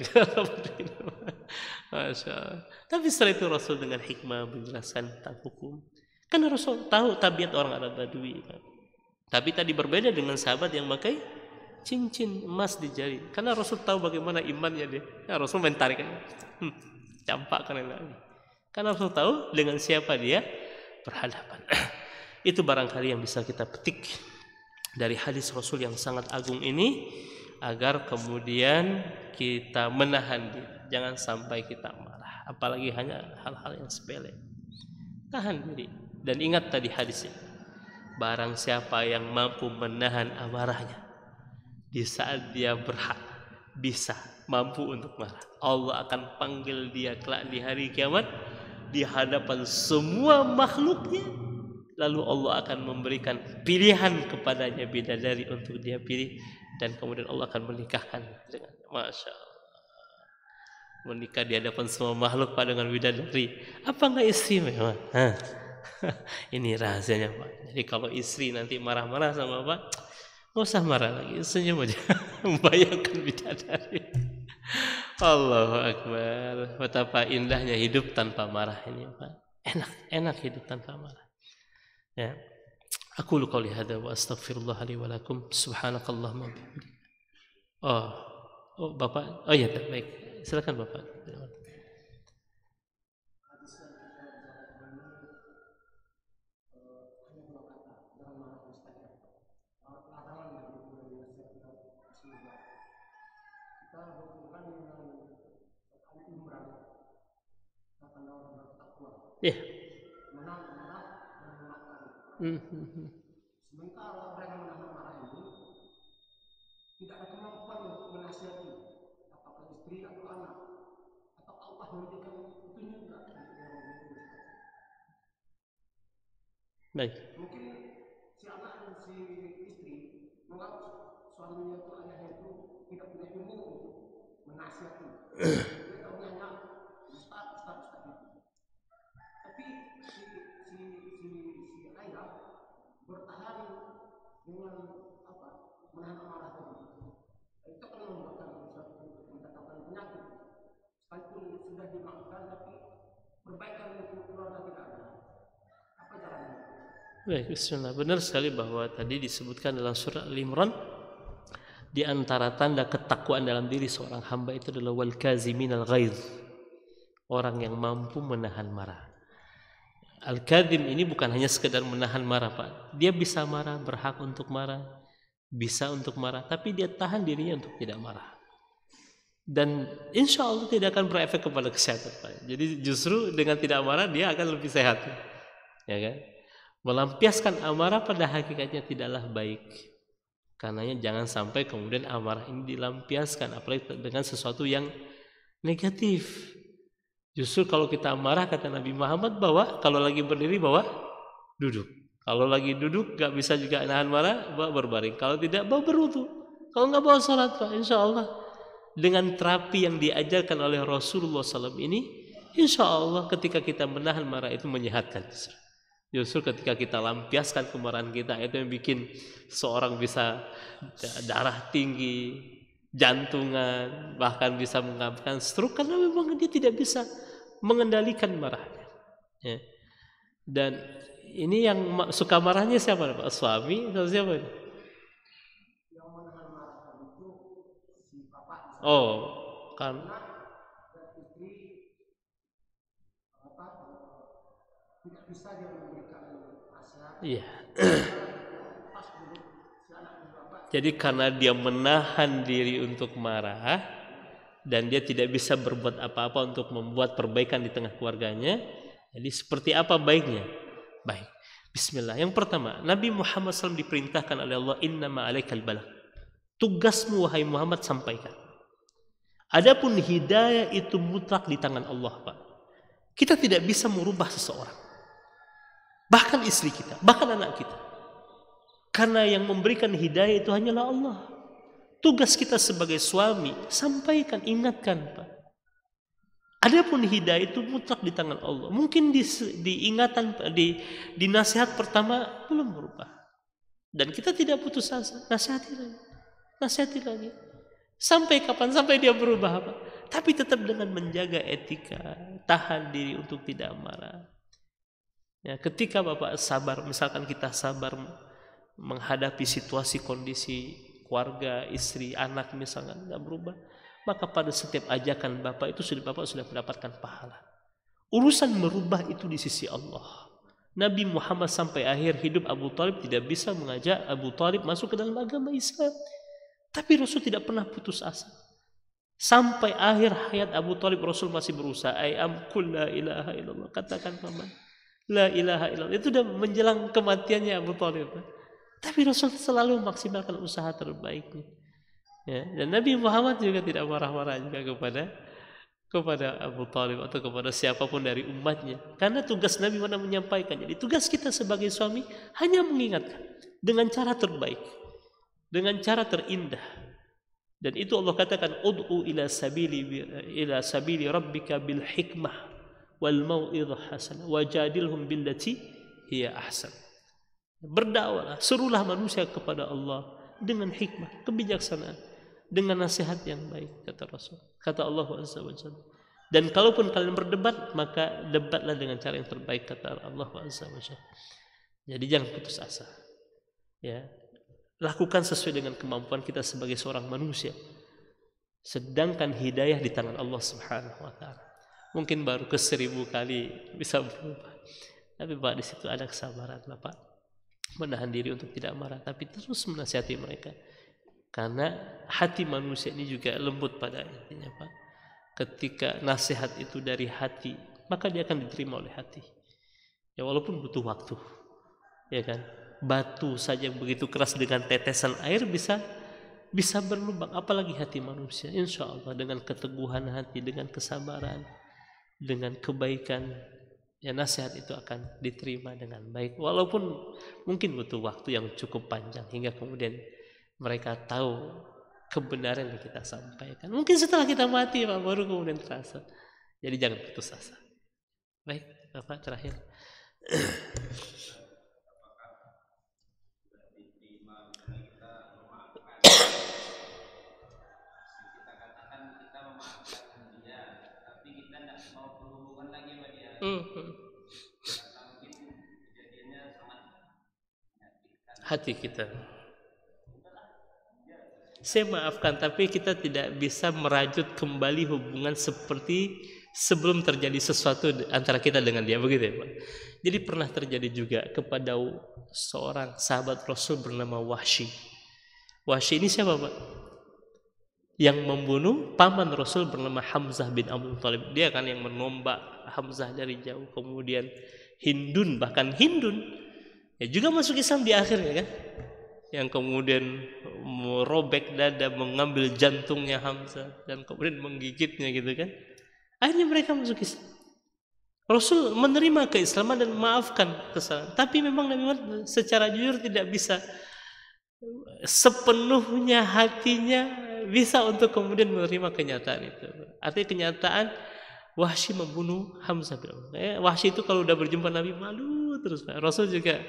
Masya Allah. Tapi setelah itu Rasul dengan hikmah menjelaskan tentang hukum. Karena Rasul tahu tabiat orang Arab Badui. Tapi tadi berbeda dengan sahabat yang pakai cincin emas di jari. Karena Rasul tahu bagaimana imannya dia. Nah, Rasul main tarik aja. Campakkan lagi. Karena Rasul tahu dengan siapa dia berhadapan. Itu barangkali yang bisa kita petik dari hadis Rasul yang sangat agung ini, agar kemudian kita menahan diri, jangan sampai kita marah, apalagi hanya hal-hal yang sepele. Tahan diri dan ingat tadi hadisnya, barang siapa yang mampu menahan amarahnya di saat dia berhak, bisa mampu untuk marah, Allah akan panggil dia kelak di hari kiamat di hadapan semua makhluknya, lalu Allah akan memberikan pilihan kepadanya bidadari untuk dia pilih, dan kemudian Allah akan menikahkan dengan, Masya Allah, menikah di hadapan semua makhluk Pak dengan bidadari. Apa enggak istimewa? Ini rahasianya Pak. Jadi kalau istri nanti marah-marah sama Pak, nggak usah marah lagi, senyum aja. Membayangkan bidadari. Allahu Akbar. Betapa indahnya hidup tanpa marah ini Pak. Enak hidup tanpa marah. Ya. Aku qouli hadza wa astaghfirullah li wa lakum. Subhanakallahumma wa bihamdika. Oh Bapak. Oh ya, baik. Silakan Bapak. Ya. Sementara orang yang menahan marah ini tidak ada kemampuan untuk menasihati apakah istri atau anak, atau Allah memberikan petunjuk tidak? Baik. Mungkin si anak dan si istri menganggap suaminya itu, ayahnya itu tidak punya ilmu untuk menasihati. Dia tahunya ustaz itu. Tapi si ayah bertahan dengan menahan amarah tadi. Itu akan mendatangkan penyakit. Sekalipun sudah dimaafkan, tapi perbaikan untuk keluarga tidak ada. Apa caranya? Baik, bismillah. Benar sekali bahwa tadi disebutkan dalam surah Al-Imran, di antara tanda ketakwaan dalam diri seorang hamba itu adalah wal kaziminal ghaiz, orang yang mampu menahan marah. Al-Kadhim ini bukan hanya sekedar menahan marah Pak. Dia bisa marah, berhak untuk marah, bisa untuk marah, tapi dia tahan dirinya untuk tidak marah. Dan insya Allah tidak akan berefek kepada kesehatan Pak. Jadi justru dengan tidak marah dia akan lebih sehat, ya kan? Melampiaskan amarah pada hakikatnya tidaklah baik. Karenanya jangan sampai kemudian amarah ini dilampiaskan, apalagi dengan sesuatu yang negatif. Justru kalau kita marah, kata Nabi Muhammad, bahwa kalau lagi berdiri bawa duduk. Kalau lagi duduk gak bisa juga nahan marah, bawa berbaring. Kalau tidak, bawa berwudu. Kalau nggak bawa salat Pak, insya Allah dengan terapi yang diajarkan oleh Rasulullah SAW ini, insya Allah ketika kita menahan marah itu menyehatkan. Justru ketika kita lampiaskan kemarahan kita, itu yang bikin seorang bisa darah tinggi, jantungan, bahkan bisa mengakibatkan stroke, karena memang dia tidak bisa mengendalikan marahnya. Ya. Dan ini yang suka marahnya siapa Pak? Suami atau siapa? Yang menahan marah itu si bapak. Oh, kan. Istri tidak bisa dia memberikan nasihat. Iya. Jadi karena dia menahan diri untuk marah dan dia tidak bisa berbuat apa-apa untuk membuat perbaikan di tengah keluarganya, jadi seperti apa baiknya? Baik, bismillah. Yang pertama, Nabi Muhammad SAW diperintahkan oleh Allah, innama alaikal balagh. Tugasmu wahai Muhammad sampaikan. Adapun hidayah itu mutlak di tangan Allah Pak. Kita tidak bisa merubah seseorang, bahkan istri kita, bahkan anak kita. Karena yang memberikan hidayah itu hanyalah Allah. Tugas kita sebagai suami, sampaikan, ingatkan Pak. Adapun hidayah itu mutlak di tangan Allah. Mungkin di nasihat pertama belum berubah, dan kita tidak putus asa, nasihati lagi. Sampai kapan? Sampai dia berubah Pak. Tapi tetap dengan menjaga etika, tahan diri untuk tidak marah. Ya, ketika Bapak sabar, misalkan kita sabar menghadapi situasi kondisi keluarga, istri, anak misalkan nggak berubah, maka pada setiap ajakan Bapak itu Bapak sudah mendapatkan pahala. Urusan merubah itu di sisi Allah. Nabi Muhammad sampai akhir hidup Abu Talib tidak bisa mengajak Abu Talib masuk ke dalam agama Islam. Tapi Rasul tidak pernah putus asa. Sampai akhir hayat Abu Talib Rasul masih berusaha. Qul la ilaha illallah. Katakan paman, la ilaha illallah. Itu sudah menjelang kematiannya Abu Talib. Tapi Rasul selalu memaksimalkan usaha terbaiknya. Ya, dan Nabi Muhammad juga tidak marah-marah juga kepada Abu Talib atau kepada siapapun dari umatnya. Karena tugas Nabi mana menyampaikan. Jadi tugas kita sebagai suami hanya mengingatkan dengan cara terbaik, dengan cara terindah. Dan itu Allah katakan ud'u ila sabili rabbika bil hikmah wal mau'izah hasanah wajadilhum billati hiya ahsan. Berdakwahlah, serulah manusia kepada Allah dengan hikmah, kebijaksanaan, dengan nasihat yang baik, kata Rasul. Kata Allah Azza wa Jalla. Dan kalaupun kalian berdebat, maka debatlah dengan cara yang terbaik, kata Allah Azza wa Jalla. Jadi jangan putus asa. Ya. Lakukan sesuai dengan kemampuan kita sebagai seorang manusia. Sedangkan hidayah di tangan Allah Subhanahu wa taala. Mungkin baru ke 1000 kali bisa berubah. Tapi Pak, di situ ada kesabaran Bapak. Menahan diri untuk tidak marah, tapi terus menasihati mereka. Karena hati manusia ini juga lembut pada intinya, Pak. Ketika nasihat itu dari hati, maka dia akan diterima oleh hati. Ya walaupun butuh waktu. Ya kan? Batu saja yang begitu keras dengan tetesan air bisa berlubang, apalagi hati manusia. Insya Allah dengan keteguhan hati, dengan kesabaran, dengan kebaikan, ya nasihat itu akan diterima dengan baik. Walaupun mungkin butuh waktu yang cukup panjang hingga kemudian mereka tahu kebenaran yang kita sampaikan. Mungkin setelah kita mati Pak, baru kemudian terasa. Jadi jangan putus asa. Baik, Bapak terakhir. Hati kita. Saya maafkan, tapi kita tidak bisa merajut kembali hubungan seperti sebelum terjadi sesuatu antara kita dengan dia, begitu ya Pak. Jadi pernah terjadi juga kepada seorang sahabat Rasul bernama Wahsy. Wahsy ini siapa Pak? Yang membunuh paman Rasul bernama Hamzah bin Abdul Thalib. Dia kan yang menombak Hamzah dari jauh. Kemudian Hindun, bahkan Hindun ya juga masuk Islam di akhirnya kan, yang kemudian merobek dada, mengambil jantungnya Hamzah dan kemudian menggigitnya gitu kan. Akhirnya mereka masuk Islam. Rasul menerima keislaman dan memaafkan kesalahan. Tapi memang Nabi Muhammad secara jujur tidak bisa sepenuhnya hatinya bisa untuk kemudian menerima kenyataan itu. Artinya kenyataan Wahsy membunuh Hamzah bin Abdul. Wahsy itu kalau udah berjumpa Nabi malu terus. Rasul juga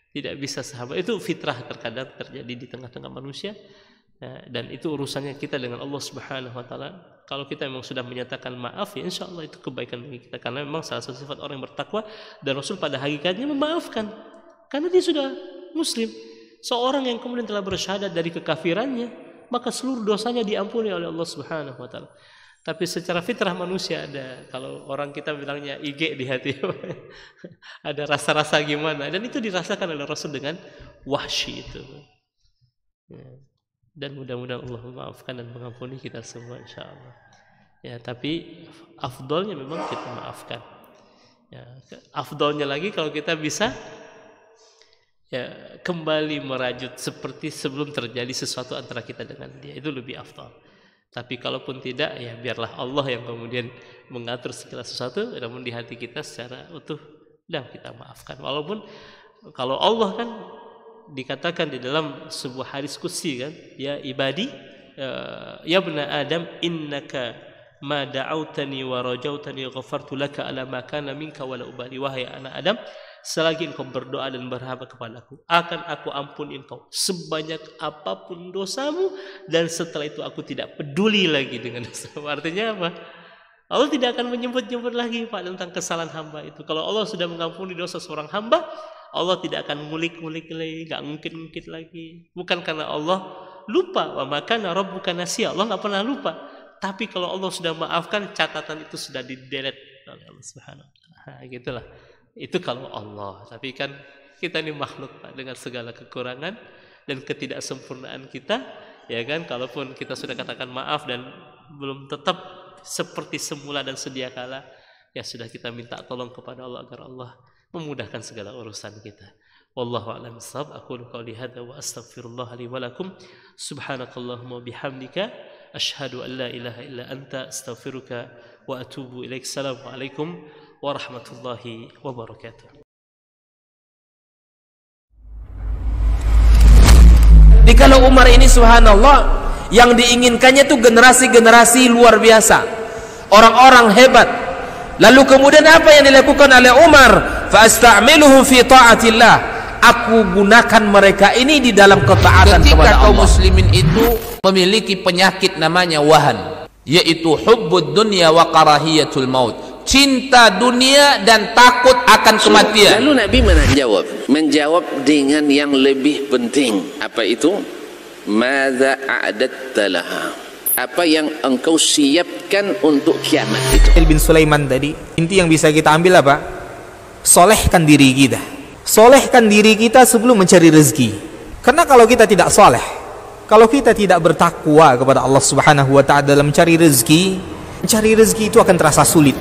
tidak bisa sahabat. Itu fitrah terkadang terjadi di tengah-tengah manusia. Dan itu urusannya kita dengan Allah Subhanahu wa taala. Kalau kita memang sudah menyatakan maaf, ya insya Allah itu kebaikan bagi kita. Karena memang salah satu sifat orang yang bertakwa, dan Rasul pada hakikatnya memaafkan. Karena dia sudah muslim. Seorang yang kemudian telah bersyahadat dari kekafirannya, maka seluruh dosanya diampuni oleh Allah Subhanahu wa taala. Tapi secara fitrah manusia ada, kalau orang kita bilangnya IG di hati, ada rasa-rasa gimana, dan itu dirasakan oleh Rasul dengan Wahsy itu. Dan mudah-mudahan Allah memaafkan dan mengampuni kita semua insyaallah. Ya, tapi afdolnya memang kita maafkan. Ya, afdolnya lagi kalau kita bisa ya kembali merajut seperti sebelum terjadi sesuatu antara kita dengan dia, itu lebih afdal. Tapi kalaupun tidak, ya biarlah Allah yang kemudian mengatur segala sesuatu, namun di hati kita secara utuh dan kita maafkan. Walaupun kalau Allah kan dikatakan di dalam sebuah hadis qudsi kan, ya ibadi, ya bani Adam, innaka ma da'autani wa rajautani ghafartu laka ala ma kana minka wa la ubali. Wahai anak Adam, selagi engkau berdoa dan berharap kepadaku, akan aku ampuni engkau sebanyak apapun dosamu, dan setelah itu aku tidak peduli lagi dengan dosamu. Artinya apa? Allah tidak akan menyebut-nyebut lagi Pak tentang kesalahan hamba itu. Kalau Allah sudah mengampuni dosa seorang hamba, Allah tidak akan ngulik-ngulik lagi, gak ngungkit-ngungkit lagi. Bukan karena Allah lupa, wa makana rabbuka nasiya, Allah gak pernah lupa. Tapi kalau Allah sudah maafkan, catatan itu sudah di-delete oleh Allah Subhanahu wa taala. Nah, gitulah. Itu kalau Allah. Tapi kan kita ini makhluk Pak, dengan segala kekurangan dan ketidaksempurnaan kita, ya kan? Kalaupun kita sudah katakan maaf dan belum tetap seperti semula dan sedia kala, ya sudah kita minta tolong kepada Allah agar Allah memudahkan segala urusan kita. Wallahu a'lam bishawab. Aqulu qouli hadza wa astaghfirullah li wa lakum. Subhanakallahumma bihamdika asyhadu an la ilaha illa anta astaghfiruka wa atubu ilaik. Assalamualaikum warahmatullahi wabarakatuh. Di kalau Umar ini subhanallah, yang diinginkannya itu generasi-generasi luar biasa, orang-orang hebat. Lalu kemudian apa yang dilakukan oleh Umar? Fa asta'miluhum fi ta'atillah. Aku gunakan mereka ini di dalam ketaatan kepada Allah. Ketika kaum muslimin itu memiliki penyakit namanya wahan, yaitu hubbud dunya wa karahiyatul maut, cinta dunia dan takut akan kematian. Lalu Nabi menjawab dengan yang lebih penting. Apa itu? Madza a'adatta laha? Apa yang engkau siapkan untuk kiamat itu? Bin Sulaiman tadi, inti yang bisa kita ambil apa? Solehkan diri kita. Solehkan diri kita sebelum mencari rezeki. Karena kalau kita tidak soleh, kalau kita tidak bertakwa kepada Allah Subhanahu wa ta'ala dalam mencari rezeki itu akan terasa sulit.